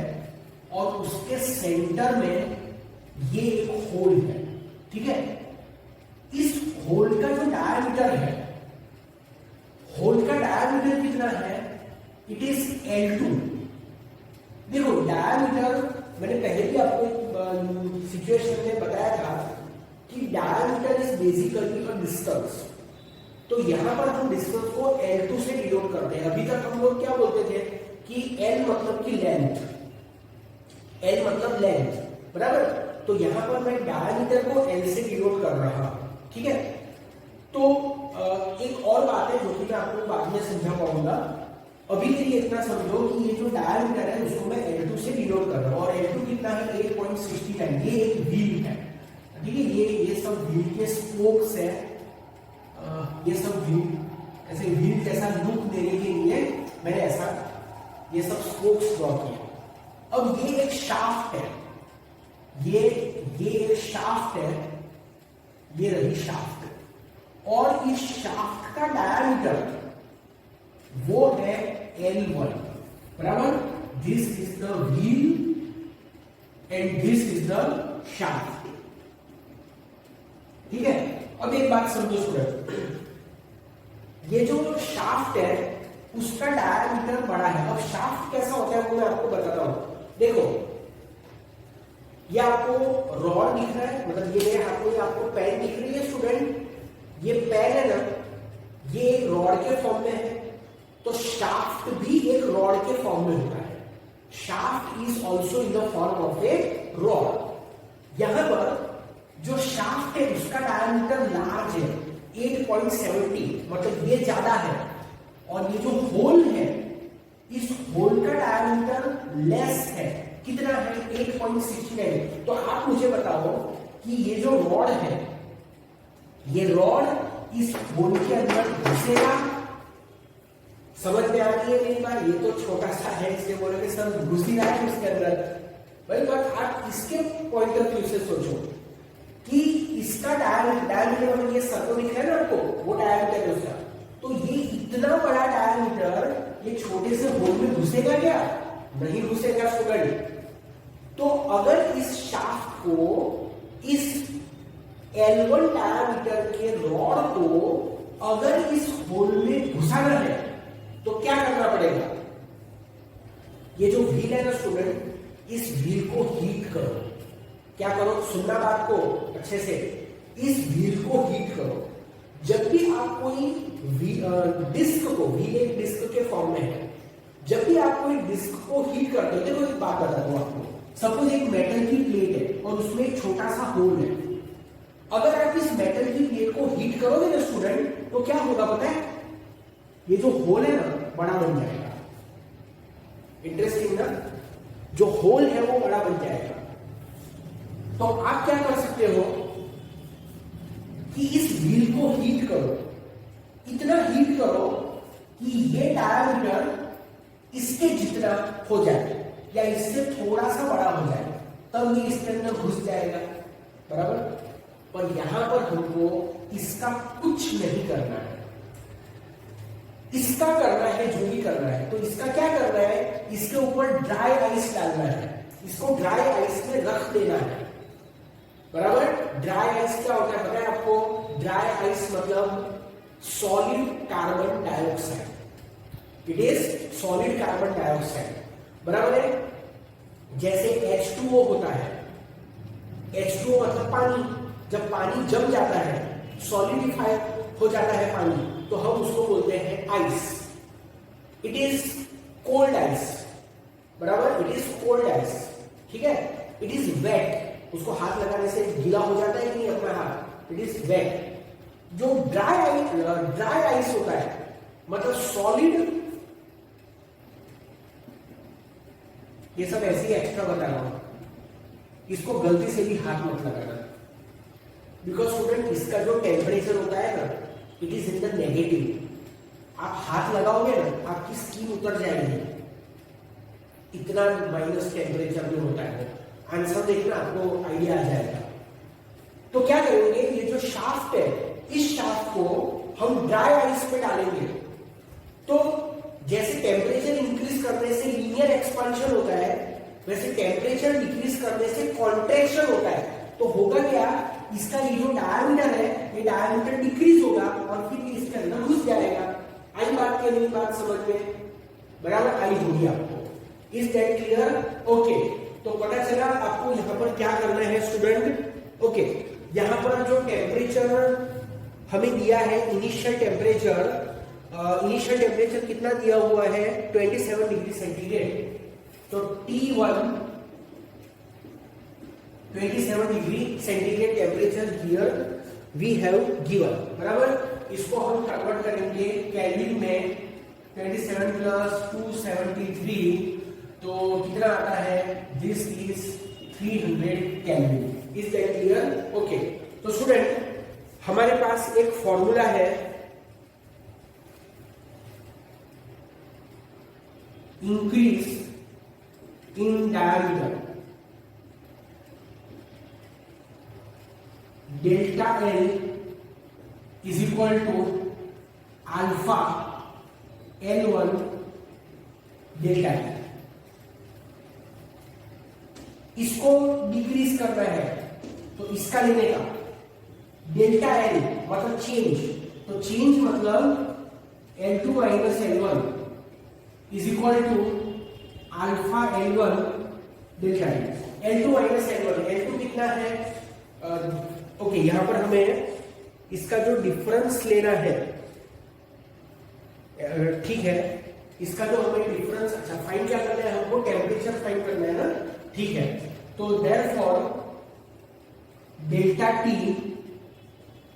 और उसके सेंटर में ये एक होल है। ठीक है, इस होल का जो डायमीटर है, होल का डायमीटर कितना है, इट इज L2। देखो डायमीटर मैंने पहले भी आपको सिचुएशन में बताया था कि diameter is basically a distance. तो यहां पर हम डिस्टेंस को L2 से डिनोट करते हैं। अभी तक हम लोग क्या बोलते थे कि L मतलब की लेंथ, L मतलब लेंथ, बराबर। तो यहां पर मैं डायमीटर को L से डिनोट कर रहा हूं। ठीक है, तो एक और बात है जो कि मैं आपको बाद में समझा पाऊंगा। अभी के लिए इतना समझो कि ये जो डायमीटर है उसको मैं L2 से डिनोट कर रहा हूं और L2 कितना है 8.69। ये एक व्हील है, ठीक है, ये सब व्हील के स्पोक्स है, ये सब व्हील, ऐसे व्हील जैसा लुक देने के लिए मैंने ऐसा ये सब स्पोक्स ड्रॉ किया। अब ये एक शाफ्ट है, ये एक शाफ्ट है, ये रही शाफ्ट, और इस शाफ्ट का डायमीटर वो है L1, बराबर। This is the wheel and this is the shaft, ठीक है। अब एक बात समझो स्टूडेंट, ये जो शाफ्ट है उसका डायमीटर बड़ा है। अब शाफ्ट कैसा होता है वो मैं आपको बताता हूं। देखो ये आपको रॉड दिख रहा है, मतलब ये मेरे हाथ में आपको पेन दिख रही है स्टूडेंट, ये पेन है ना, ये एक रॉड के फॉर्म में है, तो शाफ्ट भी एक रॉड के फॉर्म में होता है। Shaft is also in the form of A rod. यहां पर जो शाफ्ट है उसका डायमीटर लार्ज है, 8.70, मतलब ये ज्यादा है, और ये जो होल है इस होल का डायमीटर लेस है, कितना है 8.69। तो आप मुझे बताओ कि ये जो रॉड है, ये रॉड इस होल के अंदर घुसेगा? समझ में आ रही है मेरी बात? ये तो छोटा सा है, इसलिए बोलोगे सर घुस ही रहा है उसके अंदर। भाई बात आप इसके पॉइंट ऑफ व्यू से सोचो कि इसका डायमीटर में ये सर्कल दिख रहा है ना आपको, वो डायमीटर है उसका, तो ये इतना बड़ा डायमीटर ये छोटे से होल में घुसेगा क्या? नहीं घुसेगा स्टूडेंट। तो अगर इस शाफ्ट को, इस L1 डायमीटर के रॉड को अगर इस होल में घुसाना है तो क्या करना पड़ेगा? ये जो व्हील है ना स्टूडेंट, इस व्हील को हीट करो। क्या करो? सुनना बात को अच्छे से, इस व्हील को हीट करो। जब भी आप कोई डिस्क को, व्हील एक डिस्क के फॉर्म में है, जब भी आप कोई डिस्क को हीट करते हो, देखो एक बात बता दूं आपको, सपोज एक मेटल की प्लेट है और उसमें एक छोटा सा होल है। अगर आप इस मेटल की प्लेट को हीट करोगे ना स्टूडेंट, तो क्या होगा पता है? ये जो होल है ना बड़ा बन जाएगा। इंटरेस्टिंग ना? जो होल है वो बड़ा बन जाएगा। तो आप क्या कर सकते हो कि इस व्हील को हीट करो, इतना हीट करो कि ये डायमीटर इसके जितना हो जाए या इससे थोड़ा सा बड़ा हो जाए, तब ये इसके अंदर घुस जाएगा, बराबर। पर यहां पर हमको इसका कुछ नहीं करना है, इसका करना है जो भी करना है। तो इसका क्या करना है? इसके ऊपर ड्राई आइस डालना है, इसको ड्राई आइस में रख देना है, बराबर। ड्राई आइस क्या होता है पता है आपको? ड्राई आइस मतलब solid carbon dioxide, it is solid carbon dioxide, बराबर है। जैसे H2O होता है, H2O मतलब पानी, जब पानी जम जाता है, सॉलिडिफाई हो जाता है पानी, तो हम उसको बोलते हैं ice. It is cold ice, बराबर, इट इज कोल्ड आइस, ठीक है। इट इज वेट, उसको हाथ लगाने से गीला हो जाता है कि नहीं अपना हाथ, इट इज वेट। जो ड्राई आइस होता है मतलब सॉलिड, ये सब ऐसे ही एक्स्ट्रा बता रहा हूं, इसको गलती से भी हाथ मत लगाना, बिकॉज स्टूडेंट इसका जो टेम्परेचर होता है ना, it is in the negative. आप हाथ लगाओगे ना आपकी स्किन उतर जाएगी, इतना माइनस टेम्परेचर में होता है। आंसर देखना आपको आइडिया आ जाएगा। तो क्या करेंगे, ये जो शाफ्ट है, इस शाफ्ट को हम ड्राई आइस पे डालेंगे। तो जैसे टेम्परेचर इंक्रीज करने से लीनियर एक्सपांशन होता है, वैसे टेम्परेचर डिक्रीज करने से कॉन्ट्रैक्शन होता है। तो होगा क्या, इसका ये जो डायमीटर है, ये डायमीटर डिक्रीज होगा और फिर इसके अंदर घुस जाएगा। आई बात के नहीं बात समझ में? बराबर आई होगी आपको। Is that clear? ओके, तो पता चला आपको यहां पर क्या करना है स्टूडेंट। ओके, यहां पर जो टेम्परेचर हमें दिया है, इनिशियल टेम्परेचर कितना दिया हुआ है? 27 डिग्री सेंटीग्रेड। तो T1 27 degree centigrade temperature here we have given, बराबर। इसको हम कन्वर्ट करेंगे केल्विन में, 27 प्लस 273, तो कितना आता है? This is 300 kelvin. Is that clear? Okay, तो स्टूडेंट हमारे पास एक फॉर्मूला है increase in diameter delta L is equal to alpha L1 delta T. इसको डिक्रीज करना है तो इसका लेने का डेल्टा एल मतलब चेंज, तो चेंज मतलब L2 minus L1 is equal to alpha L1 delta T. L2 minus L1, L2 कितना है? ओके, यहां पर हमें इसका जो डिफरेंस लेना है, ठीक है, इसका जो हमें डिफरेंस, अच्छा फाइंड क्या करना है हमको? टेम्परेचर फाइंड करना है ना, ठीक है। तो therefore delta T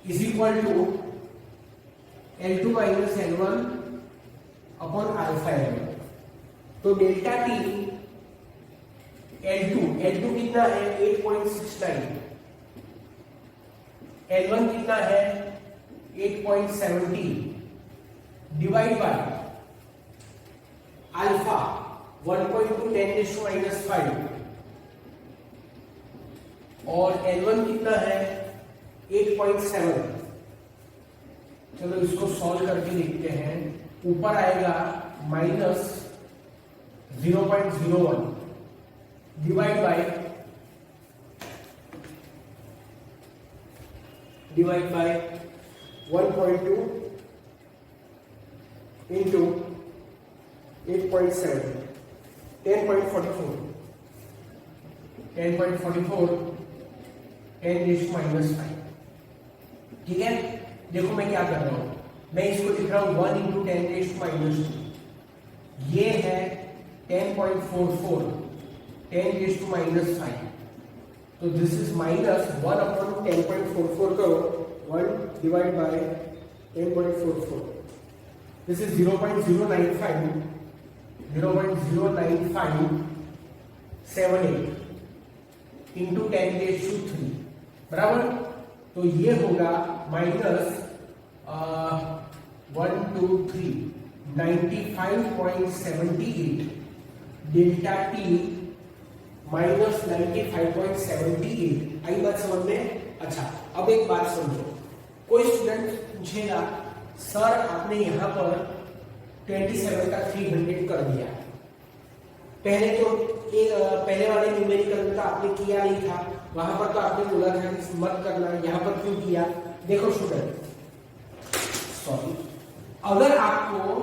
is equal to L2 minus L1 upon alpha L1। तो डेल्टा टी L2 कितना है? 8.69, L1 कितना है? 8.70 डिवाइड बाय अल्फा 1.2 10⁻⁻⁵ और L1 कितना है? 8.7। चलो इसको सॉल्व करके देखते हैं। ऊपर आएगा माइनस 0.01 डिवाइड बाय 1.2 into 8.7, 10.44, 10⁻⁵ ठीक है। देखो मैं क्या कर रहा हूं, मैं इसको लिख रहा हूं 1 into 10⁻², ये है 10.44, 10⁻⁵, तो दिस इज माइनस 1 अपॉन 10.44 करो, 1 divide by 10.44, this is 0.09578 into 10⁻³ बराबर। तो ये होगा माइनस 1 2 3 95.78 डेल्टा टी माइनस 95.78। आई बात समझ में? अच्छा, अब एक बात समझो, कोई स्टूडेंट पूछेगा सर आपने यहां पर 27 का 300 कर दिया, पहले तो पहले वाले न्यूमेरिकल में तो आपने किया नहीं था, वहां पर तो आपने बोला था कि मत करना, यहां पर क्यों किया? देखो स्टूडेंट, सॉरी, अगर आपको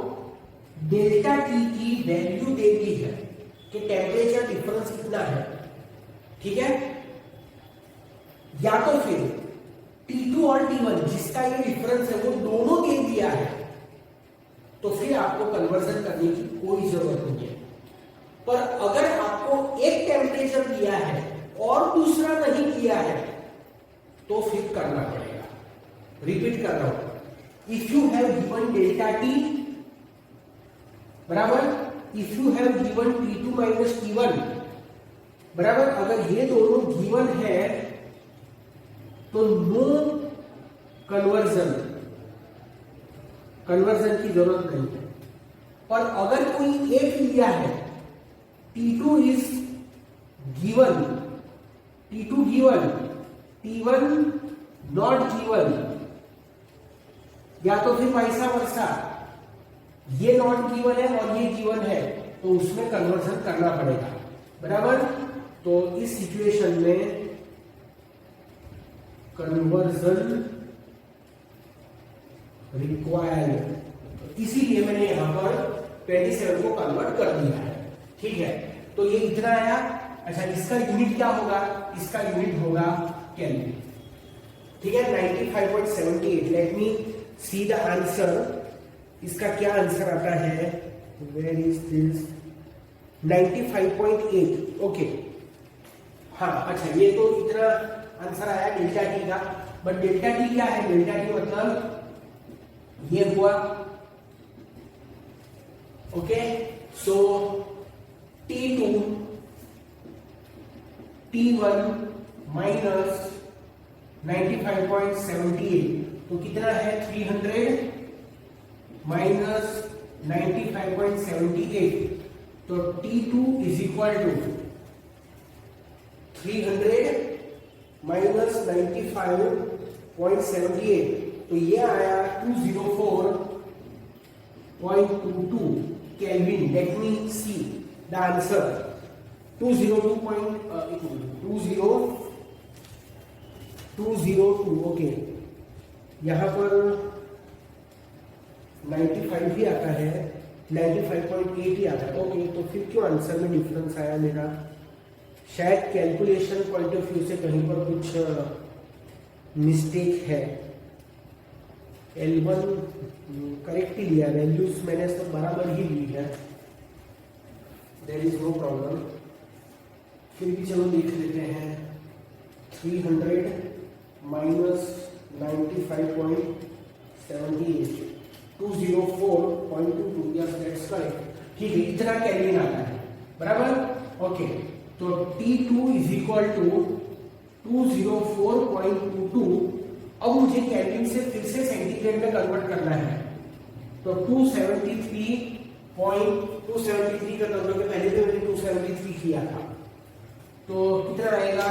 डेल्टा टी की वैल्यू दे दी है कि टेम्परेचर डिफरेंस कितना है, ठीक है, या तो फिर T2 और T1 जिसका ये डिफरेंस है वो दोनों दे दिया है, तो फिर आपको कन्वर्जन करने की कोई जरूरत नहीं है। पर अगर आपको एक टेम्परेचर दिया है और दूसरा नहीं दिया है तो फिर करना पड़ेगा। रिपीट कर रहा हूं, if you have given delta T बराबर, if you have given T2 minus T1 बराबर, अगर ये दोनों गिवन है तो नो कन्वर्जन की जरूरत नहीं है। पर अगर कोई एक लिया है, T2 is given, T2 given, T1 not given, या तो फिर वैसा वर्षा, ये नॉट गिवन है और ये गिवन है, तो उसमें कन्वर्जन करना पड़ेगा बराबर। तो इस सिचुएशन में कन्वर्जन रिक्वायर्ड, इसीलिए मैंने यहां पर 27 को कन्वर्ट कर दिया है, ठीक है। तो ये इतना आया। अच्छा, इसका यूनिट क्या होगा? इसका यूनिट होगा केल्विन, ठीक है, 95.78। Let me see the answer. इसका क्या आंसर आता है? Where is this? 95.8। ओके, हाँ, अच्छा, ये तो इतना आंसर आया डेल्टा टी का। बट डेल्टा टी क्या है? डेल्टा टी मतलब ये हुआ, ओके। सो T2 T1 माइनस 95.78, तो कितना है 300 माइनस 95.78, तो T2 is equal to 300 minus 95.78, तो ये आया 204.22 kelvin. Let me see the answer. 202. Okay, यहाँ पर 95 भी आता है, 95.8 ही आता है. ओके, तो फिर क्यों आंसर में डिफरेंस आया मेरा? शायद कैलकुलेशन पॉइंट ऑफ व्यू से कहीं पर कुछ मिस्टेक है. L1 करेक्ट ही लिया, वैल्यूज मैंने सब बराबर ही ली है, देयर इज नो प्रॉब्लम. फिर भी चलो देख लेते हैं. 300 माइनस 95.78, 204.22, यस दैट्स करेक्ट. ठीक है, इतना केल्विन आता है, बराबर. ओके, तो T2 इज इक्वल टू 204.22. अब मुझे केल्विन से फिर से सेंटीग्रेड में कन्वर्ट करना है, तो 273 का कर दोगे. पहले भी मैंने 273 किया था, तो कितना आएगा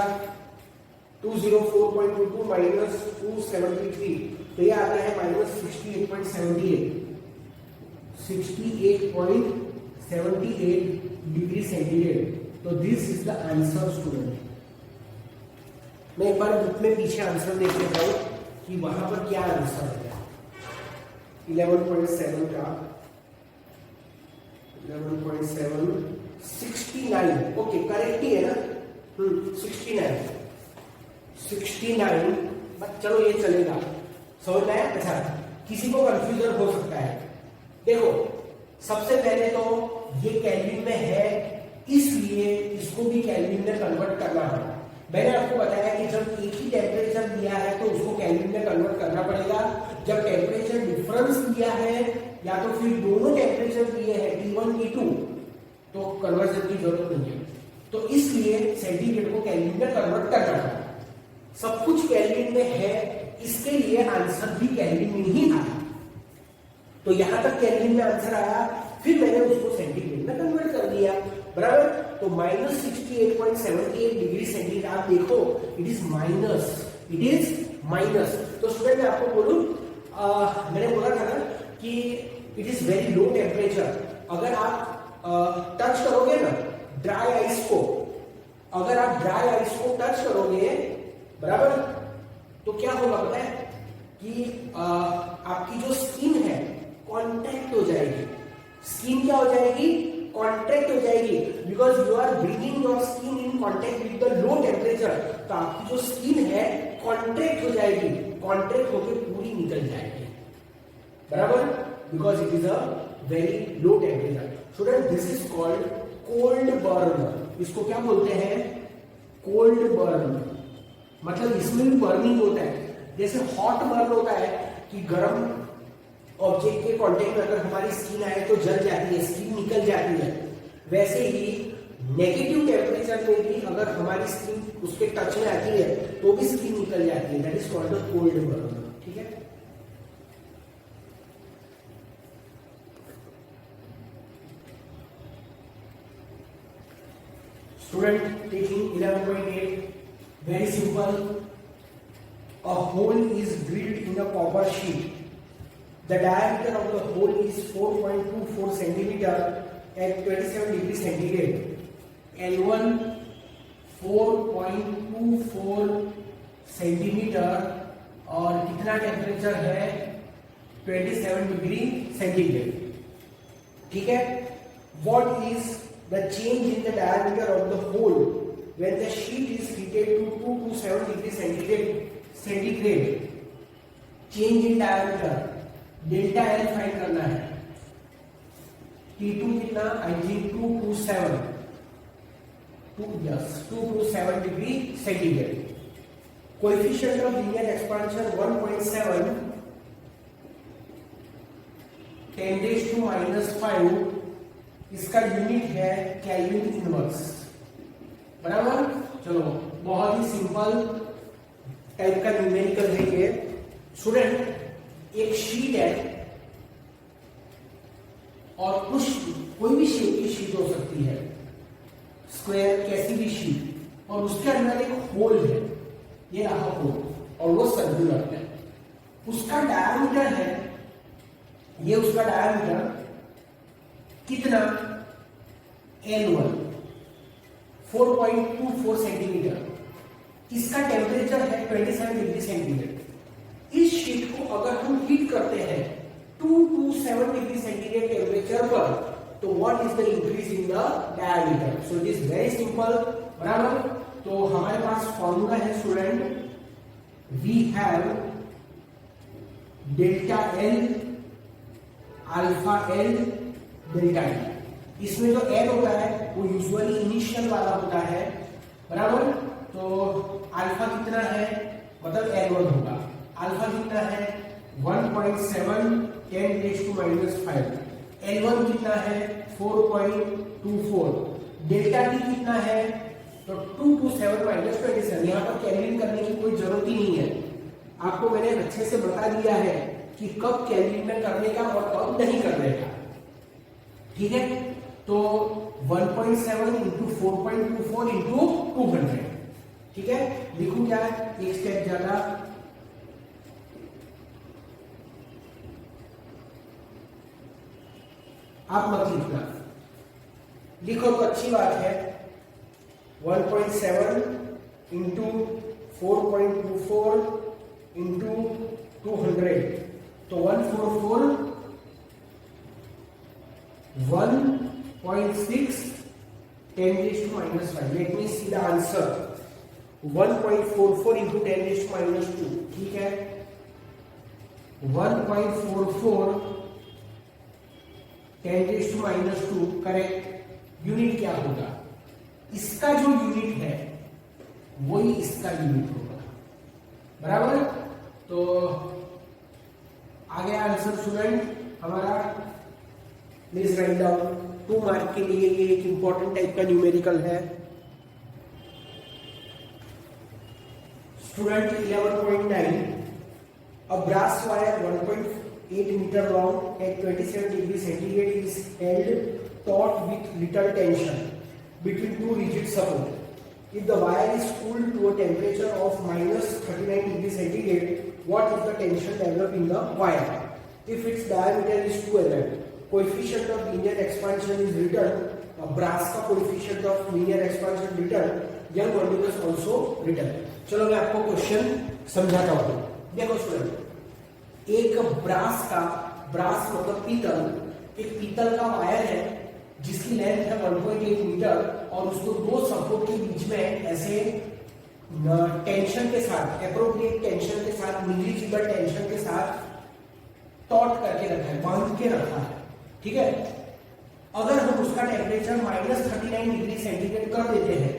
204.22 माइनस 273, तो ये आता है माइनस 68.78 डिग्री सेंटीग्रेड. तो this is the answer student. मैं एक बार बुक में पीछे आंसर देख लेता हूं कि वहां पर क्या आंसर है. 11.7 का 11.7 69. ओके, करेक्ट ही है ना. 69. बट चलो ये चलेगा, समझ में आया. अच्छा, किसी को कंफ्यूजन हो सकता है. देखो, सबसे पहले तो ये केल्विन में है, इसलिए इसको भी केल्विन में कन्वर्ट करना है. मैंने आपको बताया कि जब एक ही टेम्परेचर दिया है तो उसको केल्विन में कन्वर्ट करना पड़ेगा. जब टेम्परेचर डिफरेंस दिया है या तो फिर दोनों टेम्परेचर दिए हैं T1 T2, तो कन्वर्जन की जरूरत नहीं है. तो इसलिए सेंटीग्रेड को केल्विन में कन्वर्ट करना है. सब कुछ केल्विन में है, इसके लिए आंसर भी केल्विन में ही आया. तो यहां तक केल्विन में आंसर आया, फिर मैंने उसको सेंटीग्रेड में कन्वर्ट कर दिया, बराबर. तो माइनस 68.78 डिग्री सेंटीग्रेड. आप देखो, इट इज माइनस. तो स्टूडेंट मैं आपको बोलूं, मैंने बोला था ना कि it is very low temperature. अगर आप टच करोगे ना ड्राई आइस को, अगर आप ड्राई आइस को टच करोगे, बराबर, तो क्या होगा पता है कि आपकी जो स्किन है कॉन्ट्रैक्ट हो जाएगी. स्किन क्या हो जाएगी? कॉन्ट्रैक्ट हो जाएगी, because you are bringing your skin in contact with the low temperature. तो आपकी जो स्किन है कॉन्ट्रैक्ट हो जाएगी, कॉन्ट्रैक्ट होकर पूरी निकल जाएगी, बराबर, because it is a very low temperature. Student, this is called cold burn. इसको क्या बोलते हैं? Cold burn. मतलब इसमें भी बर्निंग होता है. जैसे हॉट बर्न होता है कि गर्म ऑब्जेक्ट के कांटेक्ट में अगर हमारी स्किन आए तो जल जाती है, स्किन निकल जाती है. वैसे ही नेगेटिव टेम्परेचर में भी अगर हमारी स्किन उसके टच में आती है तो भी स्किन निकल जाती है. That is called the cold burn. ठीक है. Student, taking 11.8, very simple. A hole is drilled in a copper sheet. The diameter of the hole is 4.24 centimeter at 27 degree centigrade. L1 4.24 centimetre और कितना temperature है? 27 degree centigrade. ठीक है. What is the change in the diameter of the hole when the sheet is heated to 227 degree centigrade? Change in diameter, delta L find करना है. T2 कितना? I think 227 degree centigrade. Coefficient of linear expansion 1.7, 10⁻⁵. इसका unit है kelvin inverse, बराबर. चलो, बहुत ही simple. Type का numerical है ये स्टूडेंट। एक शीट है और कुछ कोई भी शेप की शीट हो सकती है, स्क्वायर कैसी भी शीट, और उसके अंदर एक होल है, ये रहा होल और वो सर्कुलर है। उसका डायमीटर है, ये उसका डायमीटर कितना, L1 4.24 सेंटीमीटर। इसका टेम्परेचर है 27 डिग्री सेंटीग्रेड। इस शीट को अगर हम हीट करते हैं 227 डिग्री सेंटीग्रेड टेम्परेचर पर, तो what is the increase in the diameter? So it is very simple, बराबर। तो हमारे पास फॉर्मूला है student, we have delta L alpha L delta E. इसमें जो एल होता है वो यूजुअली इनिशियल वाला होता है, बराबर। तो अल्फा कितना है, मतलब L1 होगा। अल्फा कितना है 1.7 10⁻⁵। L1 कितना है 4.24। डेल्टा टी कितना है, तो 227 - 27। यहाँ पर कैलकुलेट करने की कोई जरूरत ही नहीं है, आपको मैंने अच्छे से बता दिया है कि कब कैलकुलेट करने का और कब नहीं करने का, ठीक है। तो 1.7 इंटू 4.24 इंटू 200, ठीक है। लिखूं क्या, एक स्टेप ज्यादा, आप मत लिखना, लिखो तो अच्छी बात है। 1.7 इंटू 4.24 इंटू 200, तो 144 1.6 10⁻⁵। Let me see the answer. 1.44 into 10⁻², ठीक है। 1.44 10⁻², करेक्ट। यूनिट क्या होगा, इसका जो यूनिट है वही इसका यूनिट होगा, बराबर। तो आ गया आंसर स्टूडेंट हमारा। प्लीज राइट डाउन, 2 मार्क के लिए ये एक इंपॉर्टेंट टाइप का न्यूमेरिकल है। Student 11.9, a brass wire 1.8 meter long at 27 degree centigrade is held taut with little tension between two rigid support. If the wire is cooled to a temperature of -39 degree centigrade, what is the tension developed in the wire? If its diameter is 2 mm, coefficient of linear expansion is written, brass का coefficient of linear expansion written, young modulus also written। चलो मैं आपको question समझाता हूँ। देखो student, एक brass मतलब पीतल, एक पीतल का वायर है जिसकी लेंथ है 1.8 मीटर और उसको दो सपोर्ट के बीच में ऐसे टेंशन के साथ, एप्रोप्रिएट टेंशन के साथ, निग्लिजिबल टेंशन के साथ टॉट करके रखा है, बांध के रखा है, ठीक है। अगर हम उसका टेम्परेचर -39 डिग्री सेंटीग्रेड कर देते हैं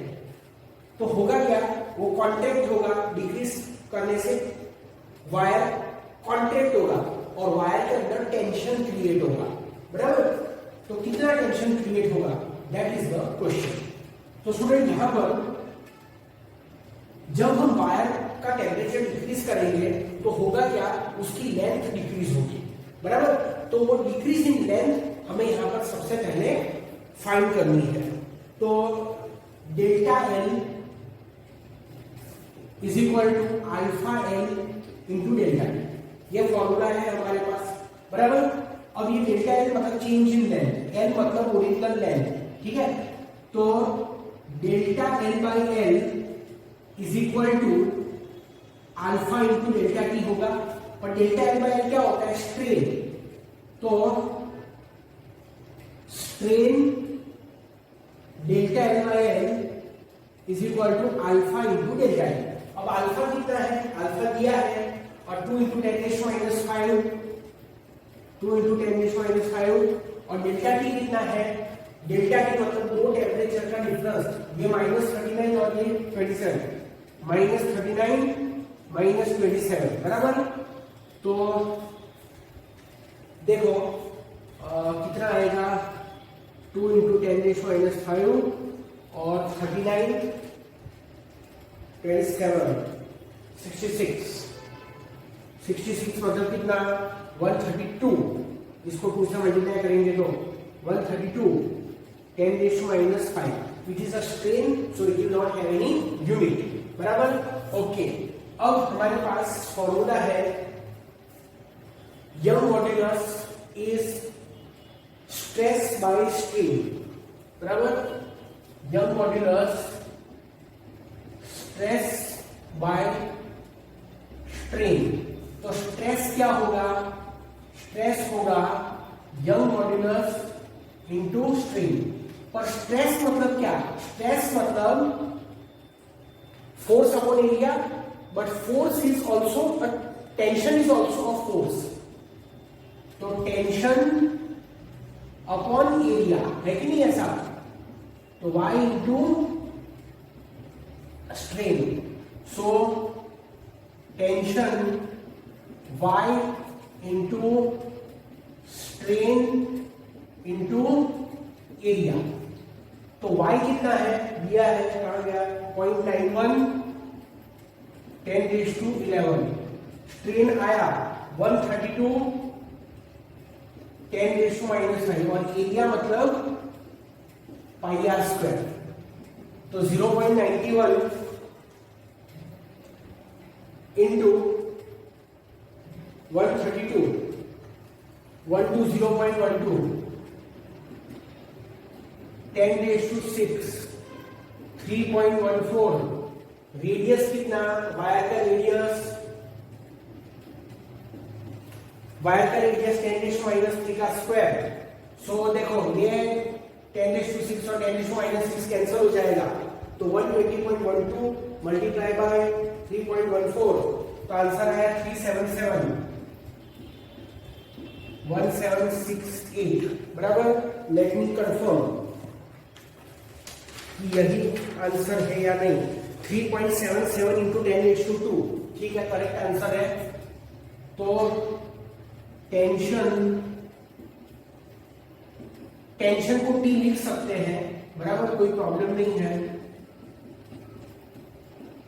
तो होगा क्या, वो कॉन्ट्रैक्ट होगा, डिक्रीज करने से वायर कॉन्ट्रैक्ट होगा और वायर के अंदर टेंशन क्रिएट होगा, बराबर। तो कितना टेंशन क्रिएट होगा, दैट इज द क्वेश्चन। तो स्टूडेंट यहां पर जब हम वायर का टेम्परेचर डिक्रीज करेंगे तो होगा क्या, उसकी लेंथ डिक्रीज होगी, बराबर। तो वो डिक्रीज इन लेंथ हमें यहां पर सबसे पहले फाइंड करनी है। तो delta L is equal to alpha L into delta T, ये फॉर्मूला है हमारे पास, बराबर। अब ये डेल्टा एल मतलब चेंज इन लेंथ, एल मतलब ओरिजिनल लेंथ, ठीक है। तो delta L by L is equal to alpha into delta T होगा। और डेल्टा एल बाई एल क्या होता है, स्ट्रेन। तो strain delta L by L is equal to alpha into delta T. अब अल्फा कितना है, अल्फा दिया है और 2 इंटू 10⁻⁵, 2 इंटू 10⁻⁵। और डेल्टा टी कितना है, डेल्टा टी मतलब दो टेम्परेचर का डिफरेंस, ये -39 और ये 27, -39 -27, बराबर। तो देखो कितना आएगा, 2 इंटू 10⁻⁵ और 39 27, 66 मतलब कितना 132, इसको 2 से मल्टीप्लाई करेंगे तो 132 10 raised to minus 5 which is a strain, so it will not have any unit. बराबर? ओके, अब हमारे पास फॉर्मूला है Young modulus is stress by strain. बराबर? Young modulus stress by strain. तो स्ट्रेस क्या होगा? स्ट्रेस होगा यंग मॉड्यूलस इंटू स्ट्रेन. पर स्ट्रेस मतलब क्या? स्ट्रेस मतलब force upon area, but force is also, tension is also of force. तो टेंशन अपॉन एरिया है कि नहीं ऐसा? तो y into strain. So tension y into strain into area. तो y कितना है? दिया है, कहा गया 0.91 10 raised to 11. स्ट्रेन आया 132 10 raised to minus 5 और एरिया मतलब पाई आर स्क्वायर. तो 0.91 इंटू 132 0.12 10 raised to 6 3.14. रेडियस कितना? वायर का रेडियस 10 raised to minus 3 का स्क्वायर. सो देखो ये 10 raised to 6 और 10 raised to minus 6 कैंसिल हो जाएगा. तो 120.12 मल्टीप्लाई बाय 3.14, तो आंसर है 377.1768. बराबर? लेट मी कंफर्म कि यही आंसर है या नहीं. 3.77 इंटू 10 raised to 2. ठीक है, करेक्ट आंसर है. तो टेंशन को T लिख सकते हैं. बराबर? कोई प्रॉब्लम नहीं है.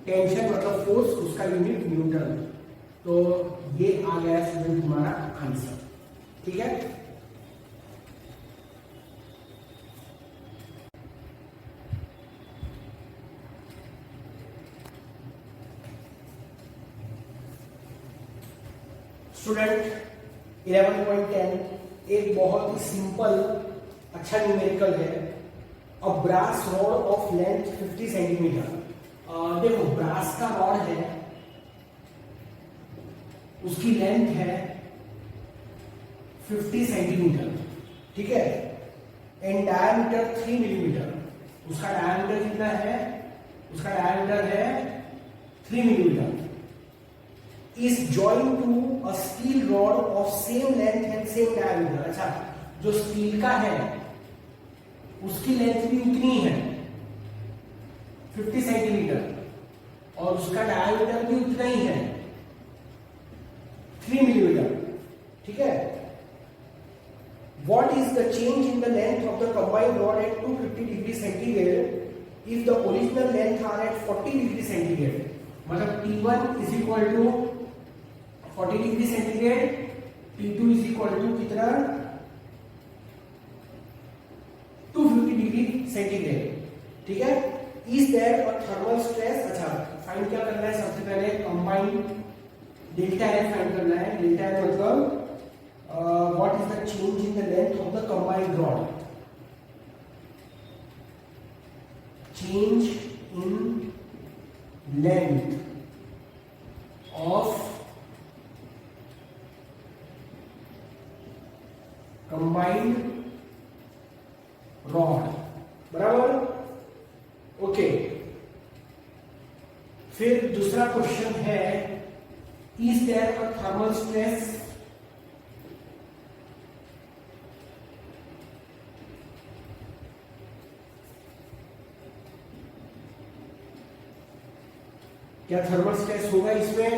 टेंशन मतलब फोर्स, उसका यूनिट न्यूटन. तो ये आ गया स्टूडेंट तुम्हारा आंसर. ठीक है. स्टूडेंट 11.10 एक बहुत ही सिंपल अच्छा न्यूमेरिकल है. A brass rod of length 50 centimetre. देखो ब्रास का रॉड है, उसकी लेंथ है 50 सेंटीमीटर. ठीक है. And diameter 3 millimetre. उसका डायमीटर कितना है? उसका डायमीटर है 3 millimetre. is joined to a steel rod of same length and same diameter. अच्छा, जो स्टील का है उसकी लेंथ भी उतनी है 50 सेंटीमीटर और उसका डायमीटर भी उतना ही है 3 मिलीमीटर. ठीक है. What is the change in the length of the combined rod at 250 degree centigrade if the original length are at 40 degree centigrade? मतलब T1 is equal to 40 degree centigrade, T2 is equal to कितना 250 degree centigrade. ठीक है. Is there a thermal stress? अच्छा, find क्या करना है? सबसे पहले कंबाइंड डेल्टा एल फाइंड करना है. डेल्टा एल मतलब what is the change in the length of the combined rod. Change in length of combined rod. बराबर? ओके. फिर दूसरा क्वेश्चन है is there a thermal stress? क्या थर्मल स्ट्रेस होगा इसमें?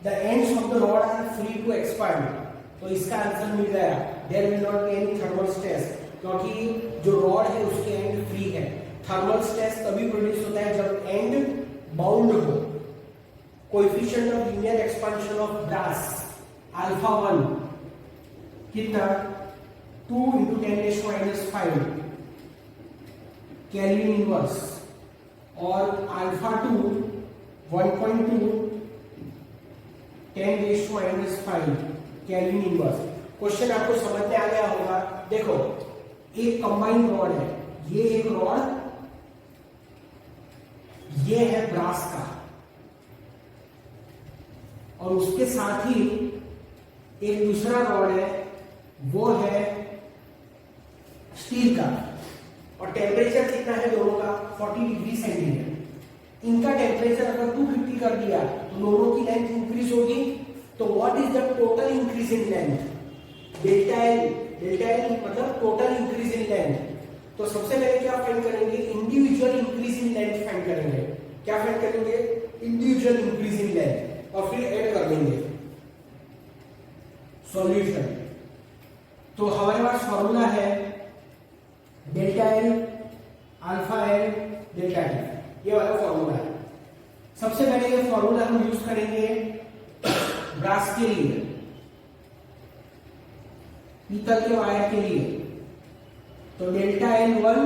The ends of the rod are free to expand. तो इसका answer मिल गया. There will not be any thermal stress क्योंकि जो रॉड है उसके एंड फ्री है. थर्मल स्ट्रेस तभी प्रोड्यूस होता है जब एंड बाउंड हो। Coefficient of linear expansion of brass alpha 1 कितना 2 × 10⁻⁵ केल्विन इनवर्स और अल्फा 2 1.2 10⁻⁵ केल्विन इनवर्स। क्वेश्चन आपको समझ में आ गया होगा। देखो एक कंबाइंड रॉड है, ये एक रॉड, ये है ब्रास का और उसके साथ ही एक दूसरा रॉड है, वो है स्टील का और टेम्परेचर कितना है दोनों का 40 डिग्री सेंटीग्रेड। इनका टेम्परेचर अगर 250 कर दिया तो दोनों की लेंथ इंक्रीज होगी। तो what is the total increase in length? Delta L मतलब टोटल इंक्रीज इन लेंथ। तो सबसे पहले क्या फाइंड करेंगे? Individual increase in length find करेंगे। क्या फाइंड करेंगे? इंडिविजुअल इंक्रीज इन लेंथ और फिर ऐड कर देंगे सॉल्यूशन। तो हमारे पास फॉर्मूला है delta L alpha L delta T, ये वाला फॉर्मूला है। सबसे पहले ये फॉर्मूला हम यूज करेंगे ब्रास के लिए, पीतल के वायर के लिए। तो delta L 1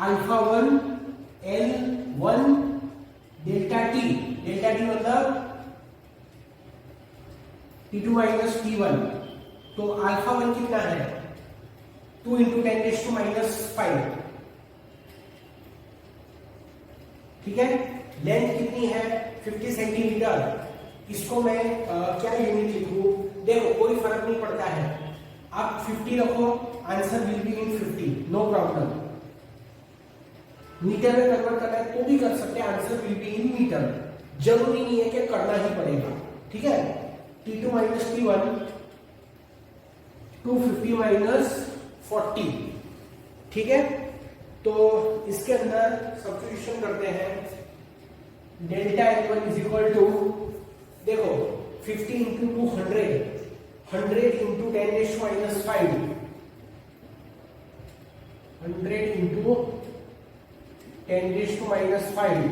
alpha 1 L 1 delta T मतलब T2 माइनस T1। तो अल्फा 1 कितना है 2 × 10⁻⁵। ठीक है। लेंथ कितनी है 50 सेंटीमीटर। इसको मैं क्या यूनिट लिखूं? देखो कोई फर्क नहीं पड़ता है, आप 50 रखो, answer will be in 50, no problem. Metre में कन्वर्ट करना है तो भी कर सकते हैं, answer will be in metre. जरूरी नहीं है कि करना ही पड़ेगा। ठीक है। T2 minus T1 250 - 40। ठीक है। तो इसके अंदर सब्स्टिट्यूशन करते हैं। Delta L1 is equal to, देखो 50 × 200 100 × 10⁻⁵ 100 × 10⁻⁵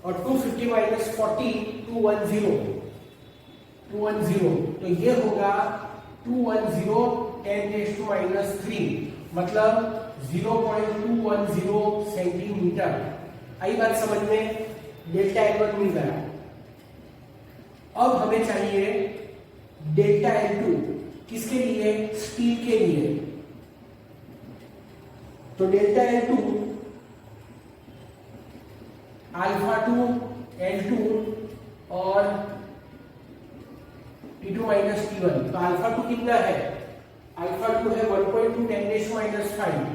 और 250 - 40 210। तो ये होगा 210 10⁻³ मतलब 0.210 सेंटीमीटर। आई बात समझ में? डेल्टा L1 मिल गया। अब हमें चाहिए डेल्टा L2, किसके लिए? स्टील के लिए। तो डेल्टा L2 अल्फा 2 L2 और T2 माइनस T1। तो अल्फा 2 कितना है? अल्फा 2 है 1.2 10⁻⁵।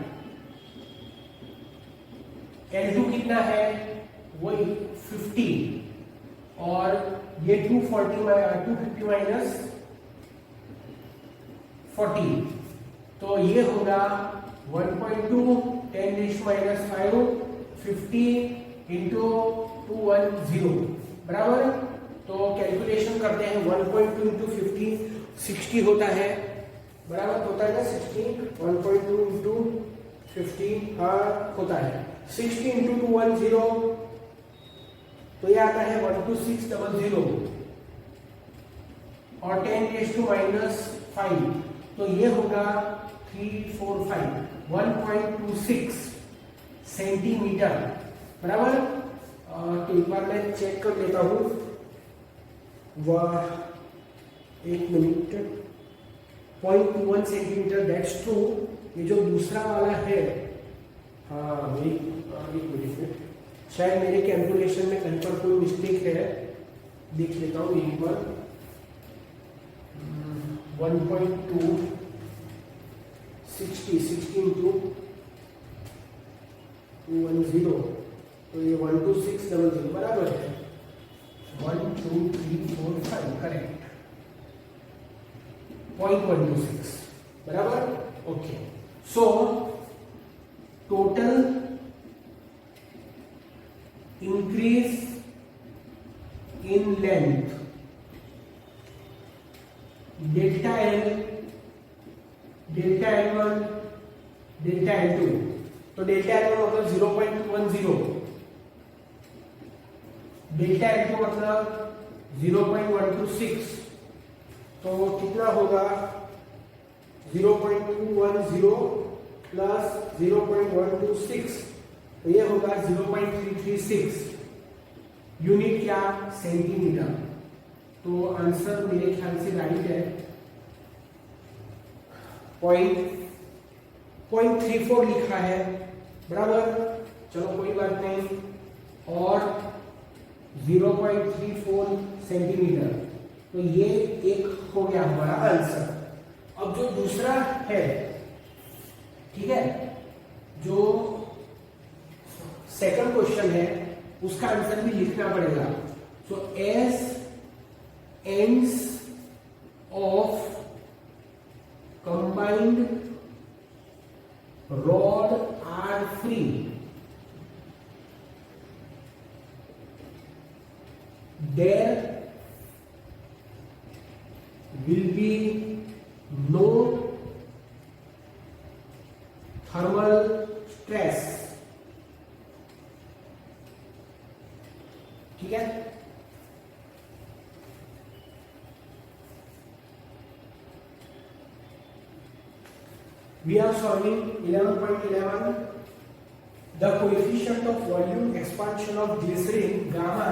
L2 कितना है? वही 50 और ये 250 माइनस 40। तो ये होगा 1.2 10⁻⁵ 50 × 210 बराबर। तो कैलकुलेशन करते हैं 1.2 × 50 60 होता है, बराबर होता है ना 60। 1.2 × 50 हाँ होता है 60 × 210। तो ये आता है 12600 और 10⁻⁵। तो ये होगा 345 1.26 सेंटीमीटर बराबर। तो एक बार मैं चेक कर लेता हूं, वह 1 मिनट 0.21 सेंटीमीटर, दैट्स ट्रू। ये जो दूसरा वाला है, हाँ एक मिनट, शायद मेरे कैलकुलेशन में कहीं पर कोई मिस्टेक है, देख लेता हूँ एक बार। 1.2 60 × 210, तो ये 12600 बराबर है 1 2 3 4 5 करेक्ट 0.126 बराबर। Okay, so total increase in length delta L, delta L1, delta L2। तो डेल्टा L1 मतलब 0.10, डेल्टा L2 मतलब 0.126, तो कितना होगा 0.210 प्लस 0.126, तो ये होगा 0.336 यूनिट, क्या सेंटीमीटर। तो आंसर मेरे ख्याल से राइट है, 0.34 लिखा है, बराबर। चलो कोई बात नहीं, और 0.34 सेंटीमीटर, तो ये एक हो गया हमारा आंसर। अब जो दूसरा है, ठीक है, जो सेकंड क्वेश्चन है उसका आंसर भी लिखना पड़ेगा। सो S ends of combined rod are free, there will be no thermal stress, ठीक है। We are solving 11.11. The coefficient of volume expansion of glycerin gamma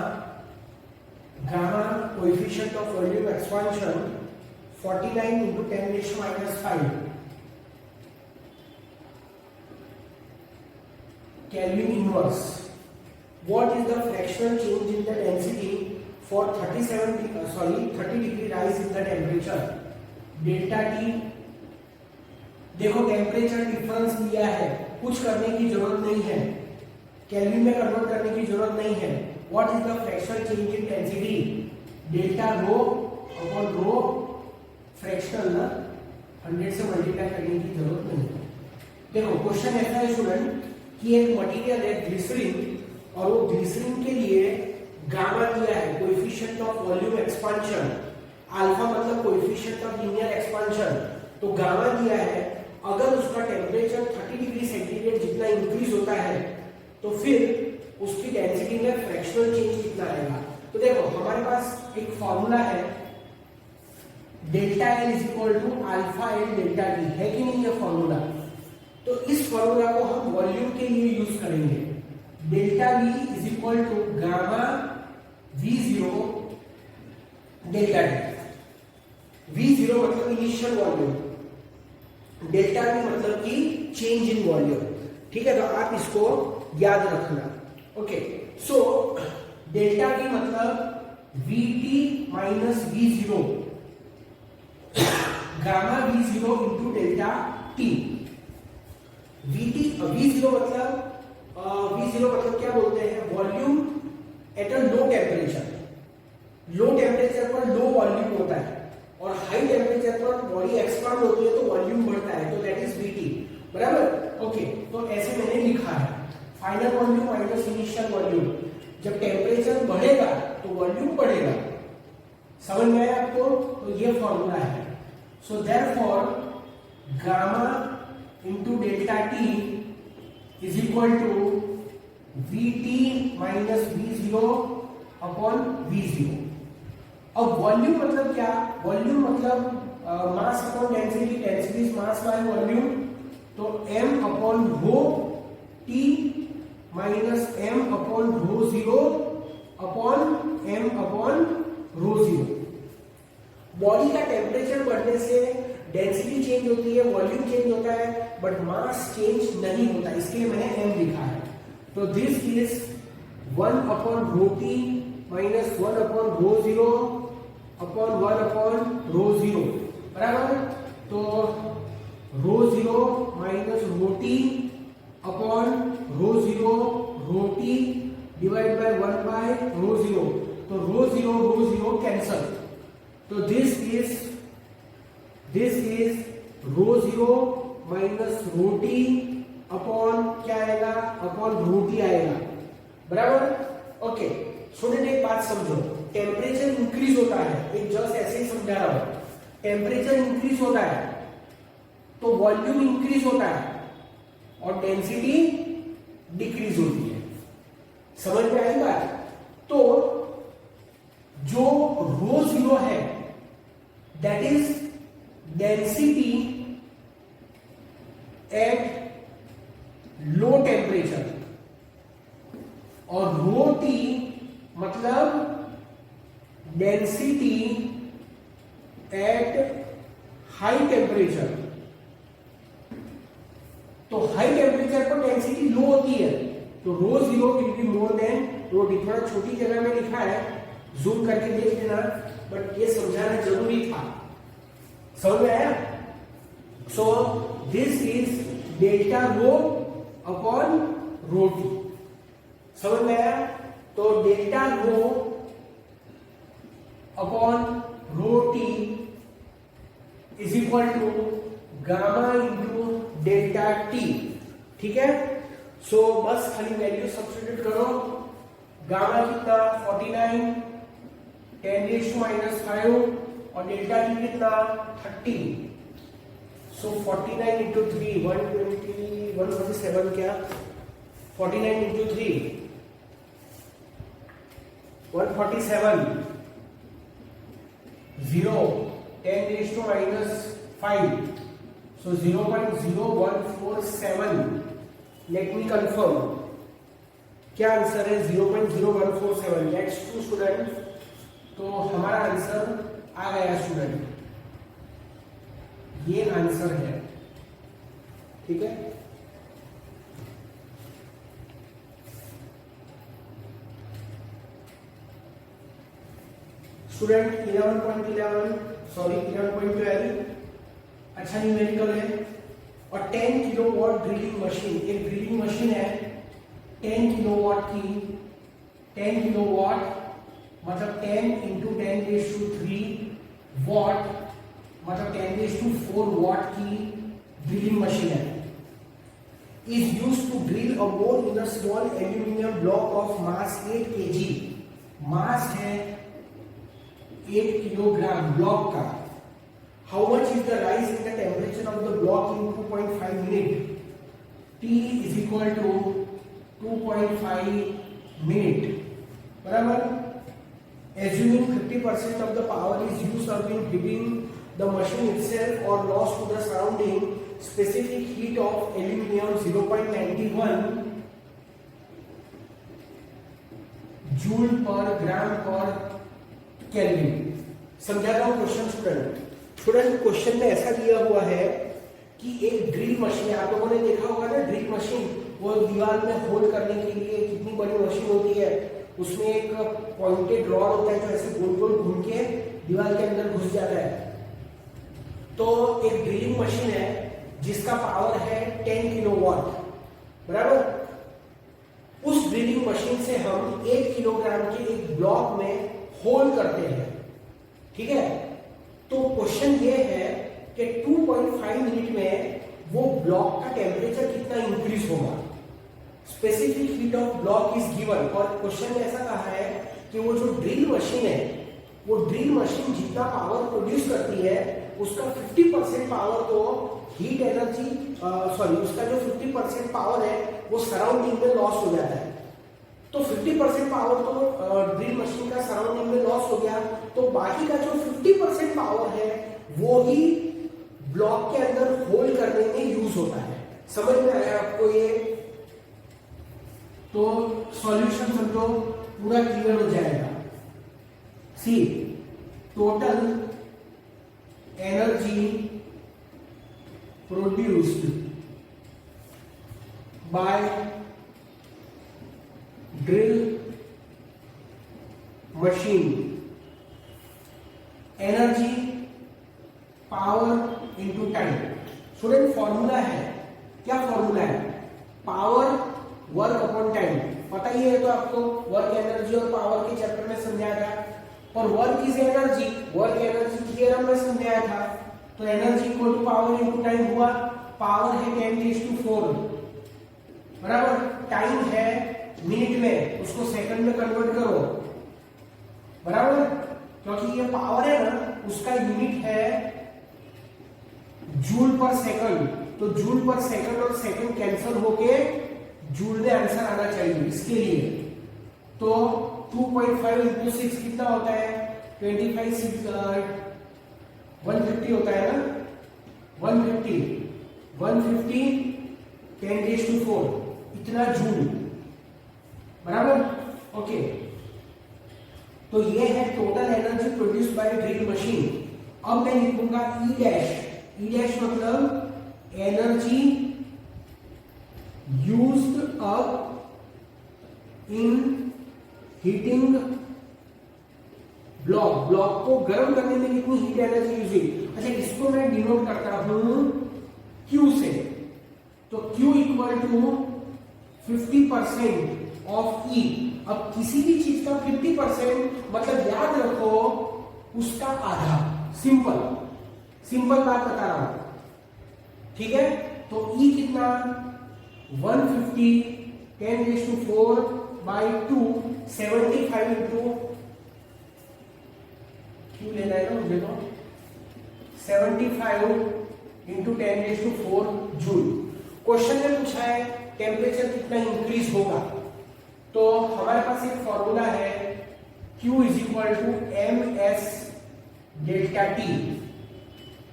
coefficient of volume expansion 49 into 10 raised to minus 5 Kelvin inverse. What is the fractional change in the density for 30 degree rise in the temperature? Delta T, देखो temperature difference दिया है, कुछ करने की जरूरत नहीं है, kelvin में कन्वर्ट करने की जरूरत नहीं है। What is the fractional change in density? Delta rho upon row, fractional ना, 100 से मल्टीप्लाई करने की जरूरत नहीं है। देखो क्वेश्चन ऐसा है स्टूडेंट कि एक मटेरियल है ग्लिसरीन, और वो ग्लिसरीन के लिए गामा दिया है, coefficient of volume expansion, alpha मतलब कोएफिशिएंट ऑफ लीनियर एक्सपांशन, तो गामा दिया है। अगर उसका टेम्परेचर 30 डिग्री सेंटीग्रेड जितना इंक्रीज होता है तो फिर उसकी डेंसिटी में फ्रैक्शनल चेंज कितना आएगा। तो देखो हमारे पास एक फॉर्मूला है, delta L is equal to alpha L delta T, है कि नहीं ये फॉर्मूला? तो इस फॉर्मूला को हम वॉल्यूम के लिए यूज करेंगे। Delta V is equal to gamma V zero delta T. V zero मतलब इनिशियल वॉल्यूम, डेल्टा वी मतलब कि चेंज इन वॉल्यूम, ठीक है। तो आप इसको याद रखना, ओके। सो डेल्टा वी मतलब we T minus V zero, gamma V zero into delta T. V zero मतलब क्या बोलते हैं? Volume at a low temperature. Low temperature पर लो वॉल्यूम होता है, और हाई टेम्परेचर पर बॉडी एक्सपांड होती है तो वॉल्यूम बढ़ता है, तो दैट इज वीटी, बराबर। ओके, तो ऐसे मैंने लिखा है, final volume minus initial volume. जब टेम्परेचर बढ़ेगा तो वॉल्यूम बढ़ेगा, समझ में आया आपको? तो ये फॉर्मूला है। So therefore gamma into delta T is equal to V T minus V zero upon V zero. अब वॉल्यूम मतलब क्या? वॉल्यूम मतलब mass upon density, density is mass by volume, तो m upon rho t minus m upon rho zero upon m upon rho zero. Body का temperature बढ़ने से density change होती है, वॉल्यूम चेंज होता है, बट मास चेंज नहीं होता, इसके लिए मैंने m लिखा है। तो this is 1 upon rho t minus 1 upon rho zero upon 1 upon rho zero, बराबर। तो rho zero minus rho T upon rho T divide by 1 by rho zero, तो रो जीरो कैंसल। तो this is rho zero minus rho T upon क्या आएगा? Upon rho T आएगा, बराबर। Okay student एक बात समझो, टेम्परेचर इंक्रीज होता है, एक जस्ट ऐसे ही समझा रहा हूं, टेम्परेचर इंक्रीज होता है तो वॉल्यूम इंक्रीज होता है, और डेंसिटी डिक्रीज होती है। समझ में आई बात? तो जो रो जीरो है that is density at low temperature, और रो टी मतलब डेंसिटी एट हाई टेम्परेचर। तो हाई टेम्परेचर पर डेंसिटी लो होती है, तो rho zero will be more than rho T. थोड़ा छोटी जगह में लिखा है, जूम करके देख लेना, बट ये समझाना जरूरी था। समझ में आया? So this is delta rho upon rho T. समझ में आया? तो delta rho upon rho T is equal to gamma into delta T. ठीक है? सो बस खाली वैल्यू सब्स्टिट्यूट करो। गामा कितना 49 10⁻⁵ और डेल्टा टी कितना 30। सो 49 इंटू 3 147 क्या 49 into 3 147 0 10⁻⁵ so 0.0147। Let me confirm क्या आंसर है 0.0147। लेट्स टू स्टूडेंट, तो हमारा आंसर आ गया स्टूडेंट, ये आंसर है। ठीक है? स्टूडेंट 11.11 सॉरी 11.12 अच्छा न्यूमेरिकल है। और 10 किलोवाट ड्रिलिंग मशीन, एक ड्रिलिंग मशीन है 10 किलोवाट की। 10 किलोवाट मतलब 10 इंटू 10⁻³ वॉट मतलब 10⁴ वॉट की ड्रिलिंग मशीन है। Is used to drill a hole in a small aluminium block of mass 8 kg। Mass है 8 किलोग्राम ब्लॉक का। How much is the rise in the temperature of the block in 2.5 minute? T is equal to 2.5 minute. बराबर? Assuming 50% of the power is used up in heating the machine itself or lost to the surrounding, specific heat of aluminium 0.91 joule per gram per Kelvin। समझा रहा हूं question student. Student question में ऐसा दिया हुआ है कि एक ड्रिल मशीन, आप लोगों ने देखा होगा ना ड्रिल मशीन, वो दीवार में होल करने के लिए कितनी बड़ी मशीन होती है, उसमें एक पॉइंटेड रॉड होता है जो ऐसे गोल गोल घूम के दीवार के अंदर घुस जाता है। तो एक ड्रिलिंग मशीन है जिसका पावर है 10 किलोवाट, बराबर? उस ड्रिलिंग मशीन से हम 1 किलोग्राम के एक ब्लॉक में होल करते हैं। ठीक है? तो क्वेश्चन ये है कि 2.5 मिनट में वो ब्लॉक का टेम्परेचर कितना इंक्रीज होगा। Specific heat of block is given, और क्वेश्चन में ऐसा कहा है कि वो जो ड्रिल मशीन है, वो ड्रिल मशीन जितना पावर प्रोड्यूस करती है उसका 50% पावर तो हीट एनर्जी उसका जो 50% पावर है वो सराउंडिंग में लॉस हो जाता है। तो 50% पावर तो ड्रिल मशीन का सराउंडिंग में लॉस हो गया, तो बाकी का जो 50% पावर है वो ही ब्लॉक के अंदर होल करने में यूज होता है। समझ में आया आपको ये? तो सॉल्यूशन समझो पूरा क्लियर हो जाएगा। See total energy produced by drill machine, energy power into time. Student formula है, क्या फॉर्मूला है? Power work upon time. पता ही है तो आपको, वर्क एनर्जी और पावर के चैप्टर में समझाया था। और work is energy, work energy theorem में समझाया था। तो energy equal to power into time हुआ। पावर है 10⁴, बराबर? टाइम है मिनट में, उसको सेकंड में कन्वर्ट करो, बराबर? क्योंकि ये पावर है ना, उसका यूनिट है जूल पर सेकंड। तो जूल पर सेकंड और सेकंड कैंसिल होके जूल में आंसर आना चाहिए। इसके लिए तो 2.5 इंटू 6 कितना होता है? 25 6 150 होता है ना, 150 10⁴ इतना जूल, बराबर। ओके, तो ये है total energy produce by drill machine. अब मैं लिखूंगा ई डैश मतलब energy used up in heating block को गर्म करने में कितनी हीट एनर्जी यूज हुई। अच्छा, इसको मैं डिनोट करता हूं Q से, तो Q equal to 50% of E। अब किसी भी चीज का 50% मतलब याद रखो उसका आधा। सिंपल बात बता रहा हूं, ठीक है। तो E कितना? 150 10⁴ बाई 2 75 इंटू क्यों लेना है ना मुझे, तो 75 इंटू 10⁴ जूल। क्वेश्चन में पूछा है टेम्परेचर कितना इंक्रीज होगा, तो हमारे पास एक फॉर्मूला है Q is equal to MS delta T।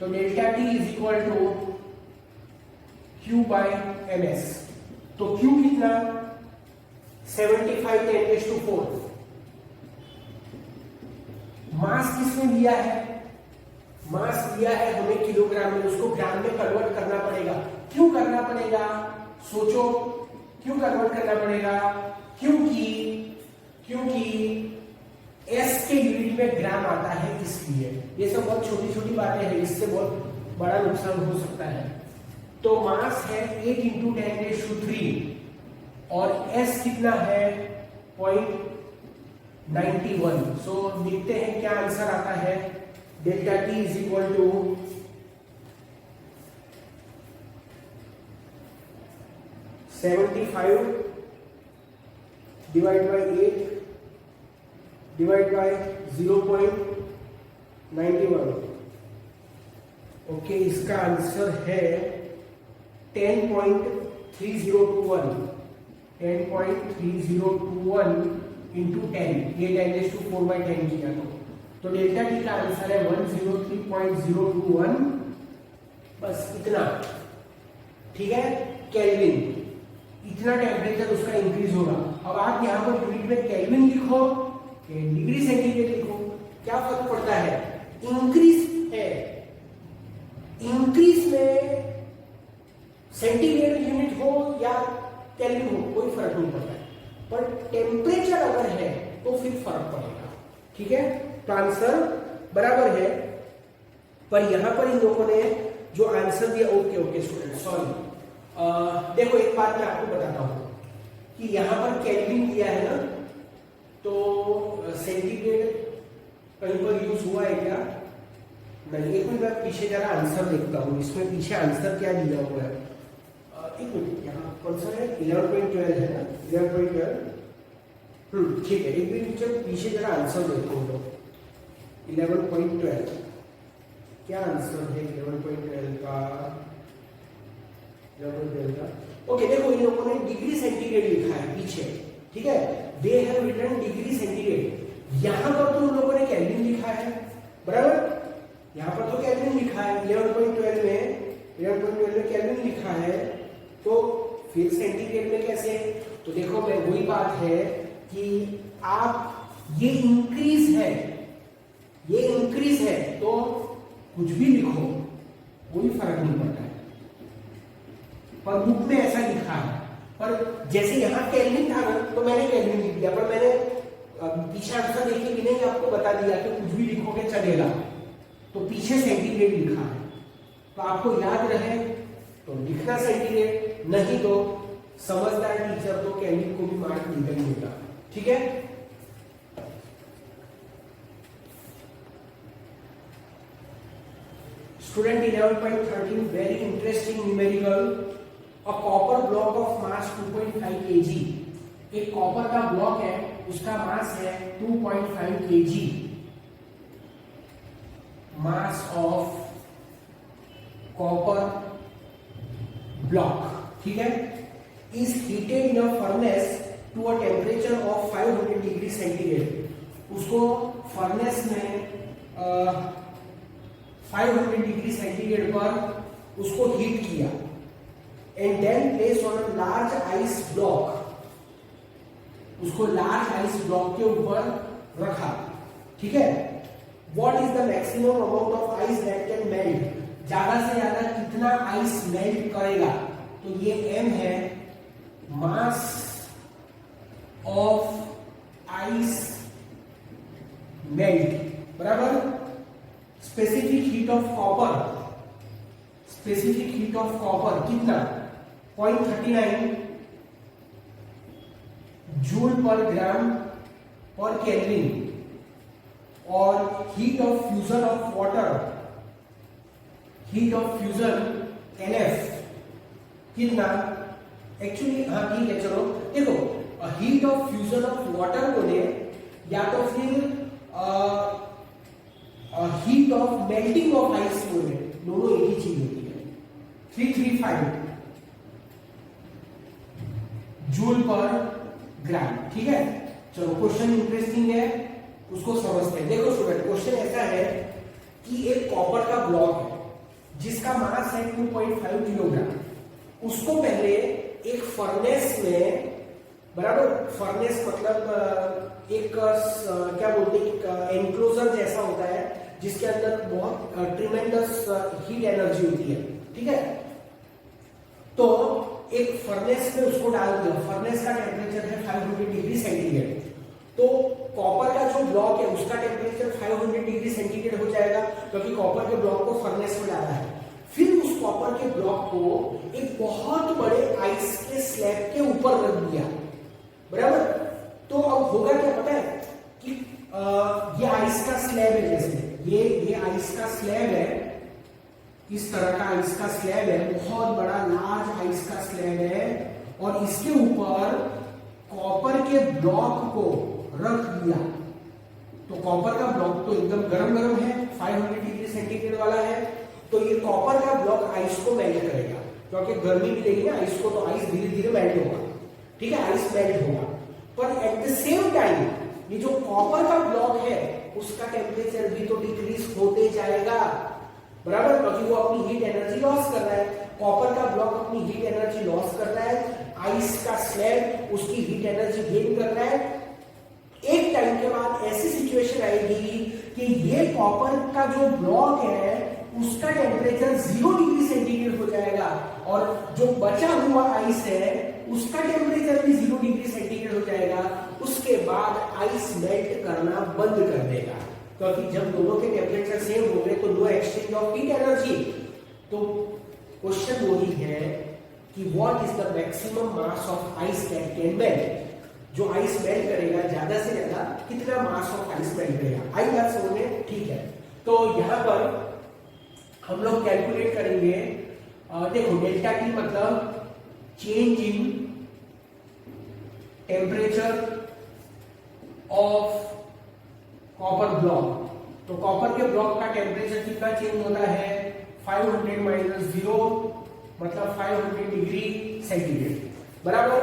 तो delta T is equal to Q by MS। तो Q कितना? 75 10⁴। मास किसने दिया है? मास दिया है हमें किलोग्राम में, उसको ग्राम में कन्वर्ट करना पड़ेगा। क्यों करना पड़ेगा? सोचो, क्यों कन्वर्ट करना पड़ेगा? क्योंकि एस के यूनिट में ग्राम आता है, इसलिए। ये सब बहुत छोटी छोटी बातें हैं, इससे बहुत बड़ा नुकसान हो सकता है। तो मास है 8 इंटू 10⁵ और एस कितना है? 0.91। सो देखते हैं क्या आंसर आता है। Delta T is equal to 75 divide by 8 divide by 0.91। Okay, इसका आंसर है 10.3021 इंटू 10। ये 10⁴/10 किया तो डेल्टा टी का आंसर है 103.021। बस इतना, ठीक है। केल्विन, इतना टेम्परेचर उसका इंक्रीज होगा। अब आप यहां पर यूनिट में केल्विन लिखो, डिग्री सेंटीग्रेड लिखो, क्या फर्क पड़ता है? इंक्रीज है, इंक्रीज में सेंटीग्रेड यूनिट हो या केल्विन हो कोई फर्क नहीं पड़ता है, पर टेम्परेचर अगर है तो फिर फर्क पड़ेगा, ठीक है। तो आंसर बराबर है, पर यहां पर इन लोगों ने जो आंसर दिया, ओके स्टूडेंट, सॉरी। देखो एक बात मैं आपको बताता हूं कि यहां पर केल्विन दिया है ना, तो सेंटीग्रेड कहीं पर यूज हुआ है क्या? नहीं। एक मिनट, मैं पीछे जरा आंसर देखता हूं, इसमें पीछे आंसर क्या दिया हुआ है। एक मिनट, यहाँ कौन सा है? 11.12 है ना, 11.12। ठीक है, एक मिनट पीछे जरा आंसर देखो। 11.12 क्या आंसर है? 11.12 का ओके, देखो इन लोगों ने डिग्री सेंटीग्रेड लिखा है पीछे, ठीक है। They have written degree centigrade. यहां पर तो उन लोगों ने केल्विन लिखा है, बराबर। यहां पर तो केल्विन लिखा है, 11.12 में केल्विन लिखा है, तो फिर सेंटीग्रेड में कैसे? तो देखो, मैं वही बात है कि आप ये इंक्रीज है तो कुछ भी लिखो कोई फर्क नहीं पड़ता है, पर बुक में ऐसा लिखा है। पर जैसे यहाँ केल्विन था ना, तो मैंने केल्विन लिख दिया, पर मैंने पीछे आंसर देखे भी नहीं, आपको बता दिया कि कुछ भी लिखोगे चलेगा, तो पीछे सेंटीग्रेड लिखा है। तो आपको याद रहे तो लिखना सेंटीग्रेड, नहीं तो समझदार टीचर तो केल्विन को भी मार्क मिलेगा, ठीक है। Student 11.13 very interesting numerical. A copper block of mass 2.5 kg। एक कॉपर का ब्लॉक है, उसका मास है 2.5 kg। Mass of copper block, ठीक है, is heated in a furnace to a temperature of 500 degree centigrade, उसको फर्नेस में 500 डिग्री सेंटीग्रेड पर उसको हीट किया, and then place on a large ice block, उसको लार्ज आइस ब्लॉक के ऊपर रखा, ठीक है। What is the maximum amount of ice that can melt, ज्यादा से ज्यादा कितना आइस मेल्ट करेगा, तो ये m है, मास ऑफ आइस मेल्ट, बराबर। Specific heat of copper, specific heat of copper कितना, 0.39 जूल पर ग्राम पर केल्विन, और heat of fusion of water, heat of fusion NF कितना, एक्चुअली हाँ ठीक है, चलो देखो, heat of fusion of water बोले या तो फिर heat of melting of ice बोले, दोनों एक ही चीज होती है। 335 जूल पर ग्राम, ठीक है। चलो क्वेश्चन इंटरेस्टिंग है, उसको समझते हैं। देखो स्टूडेंट, क्वेश्चन ऐसा है कि एक कॉपर का ब्लॉक है जिसका मास है 2.5 किलोग्राम, उसको पहले एक फर्नेस में, बराबर, फर्नेस मतलब एक क्या बोलते हैं, एनक्लोजर जैसा होता है जिसके अंदर बहुत ट्रिमेंडस हीट एनर्जी होती है, ठीक है। तो एक फर्नेस में उसको डाल दिया, फर्नेस का टेम्परेचर है 500 डिग्री सेंटीग्रेड, तो कॉपर का जो ब्लॉक है उसका टेम्परेचर 500 डिग्री सेंटीग्रेड हो जाएगा, क्योंकि कॉपर के ब्लॉक को फर्नेस में डाला है। फिर उस कॉपर के ब्लॉक को एक बहुत बड़े आइस के स्लैब के ऊपर रख दिया, बराबर। तो अब होगा क्या पता है कि ये आइस का स्लैब है, जैसे ये आइस का स्लैब है, इस तरह का आइस का स्लैब है, बहुत बड़ा लार्ज आइस का स्लैब है, और इसके ऊपर कॉपर के ब्लॉक को रख दिया। तो कॉपर का ब्लॉक तो एकदम गरम गरम है, 500 डिग्री सेंटीग्रेड वाला है, तो ये कॉपर का ब्लॉक आइस को मेल्ट करेगा, क्योंकि गर्मी मिलेगी ना आइस को, तो आइस धीरे धीरे मेल्ट होगा, ठीक है, आइस मेल्ट होगा। पर एट द सेम टाइम ये जो कॉपर का ब्लॉक है उसका टेम्परेचर भी तो डिक्रीज होते जाएगा, बराबर, क्योंकि वो अपनी हीट एनर्जी लॉस कर रहा है। कॉपर का ब्लॉक अपनी हीट एनर्जी लॉस कर रहा है, आइस का स्लैब उसकी हीट एनर्जी गेन कर रहा है। एक टाइम के बाद ऐसी सिचुएशन आएगी कि ये कॉपर का जो ब्लॉक है उसका टेम्परेचर 0 डिग्री सेंटीग्रेड हो जाएगा, और जो बचा हुआ आइस है उसका टेम्परेचर भी 0 डिग्री सेंटीग्रेड हो जाएगा। उसके बाद आइस मेल्ट करना बंद कर देगा, क्योंकि जब दोनों के टेम्परेचर सेम हो गए तो no exchange of heat energy. तो क्वेश्चन वही है कि what is the maximum mass of ice that can melt, जो आइस मेल्ट करेगा ज्यादा से ज्यादा कितना मास ऑफ आइस मेल्ट करेगा। आई बात समझ में, ठीक है। तो यहां पर हम लोग कैलकुलेट करेंगे, देखो डेल्टा टी मतलब change in temperature of copper block. तो कॉपर के ब्लॉक का टेम्परेचर कितना चेंज होता है, 500 माइनस 0 मतलब 500 डिग्री सेंटीग्रेड, बराबर।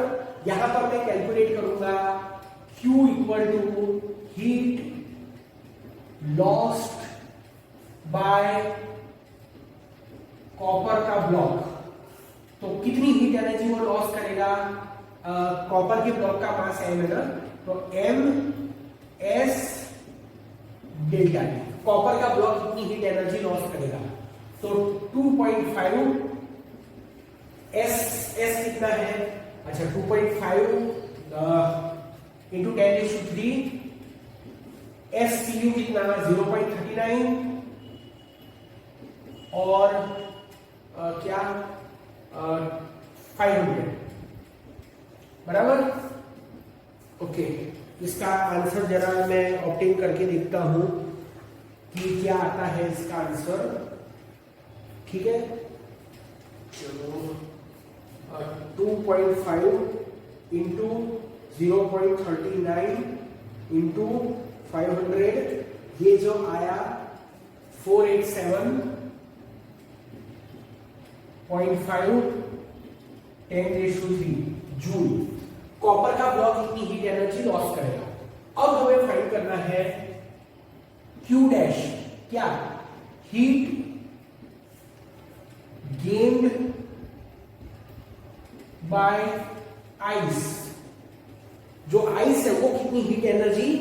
यहां पर मैं कैलकुलेट करूंगा Q equal to heat lost by copper का ब्लॉक। तो कितनी हीट एनर्जी वो लॉस करेगा, कॉपर के ब्लॉक का मास m है ना, तो m s delta T, copper का ब्लॉक कितनी हीट एनर्जी लॉस करेगा, तो 2.5 s कितना है, अच्छा 2.5 इंटू 10⁻³ SCU कितना 0.39 और क्या 500, बराबर। ओके, इसका आंसर जरा मैं ऑप्टेन करके देखता हूं कि क्या आता है इसका आंसर, ठीक है। चलो 2.5 इंटू 0.39 इंटू 500, ये जो आया 487.5 10⁻³ जूल कॉपर का ब्लॉक इतनी हीट एनर्जी लॉस करेगा। अब हमें फाइंड करना है Q डैश, क्या हीट गेन्ड बाय आइस, जो आइस है वो कितनी हीट एनर्जी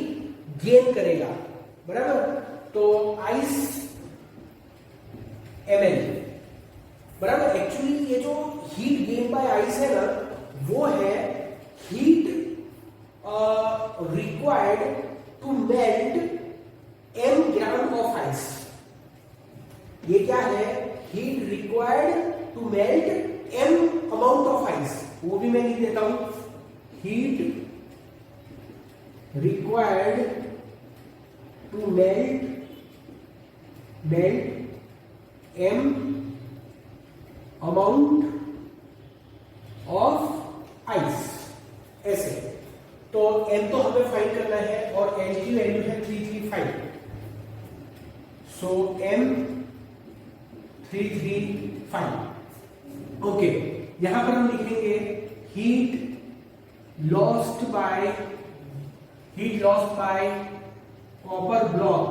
गेन करेगा, बराबर। तो आइस ml, बराबर। एक्चुअली ये जो हीट गेन बाय आइस है ना, वो है heat required to melt m gram of ice. ये क्या है, heat required to melt m amount of ice, वो भी मैं लिख देता हूं, heat required to melt m amount of ice, ऐसे। तो m तो हमें फाइंड करना है और l की वैल्यू है 335, सो m 335। ओके, यहां पर हम लिखेंगे heat lost by copper block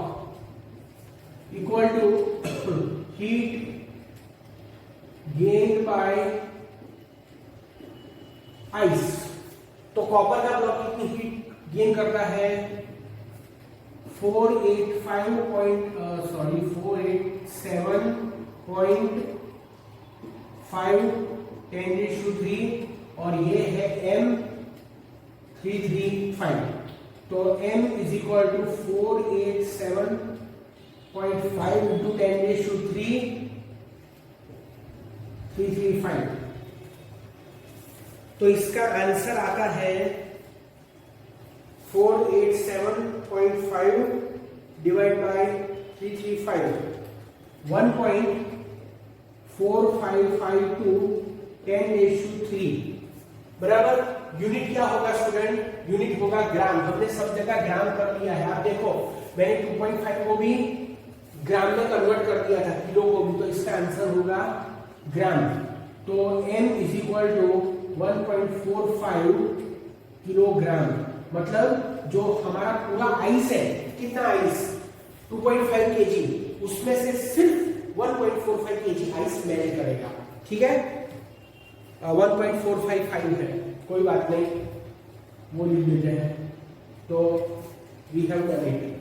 equal to heat gained by ice. तो कॉपर का ब्लॉक कितनी हीट गेन करता है, 487.5 10⁻³ और ये है m 335। तो m is equal to 487.5 into 10⁻³ 335। तो इसका आंसर आता है 487.5 डिवाइड बाय 335, 1.4552 10⁻³, बराबर। यूनिट क्या होगा स्टूडेंट, यूनिट होगा ग्राम। हमने सब जगह ग्राम कर लिया है। आप देखो मैंने 2.5 को भी ग्राम में कन्वर्ट कर दिया था, किलो को भी, तो इसका आंसर होगा ग्राम। तो m is equal to 1.45 kilogram, मतलब जो हमारा पूरा आइस है, कितना आइस 2.5 केजी, उसमें से सिर्फ 1.45 केजी आइस मेल्ट करेगा। ठीक है, 1.455 है, कोई बात नहीं, वो लिख देते हैं। तो वी हैव डन इट।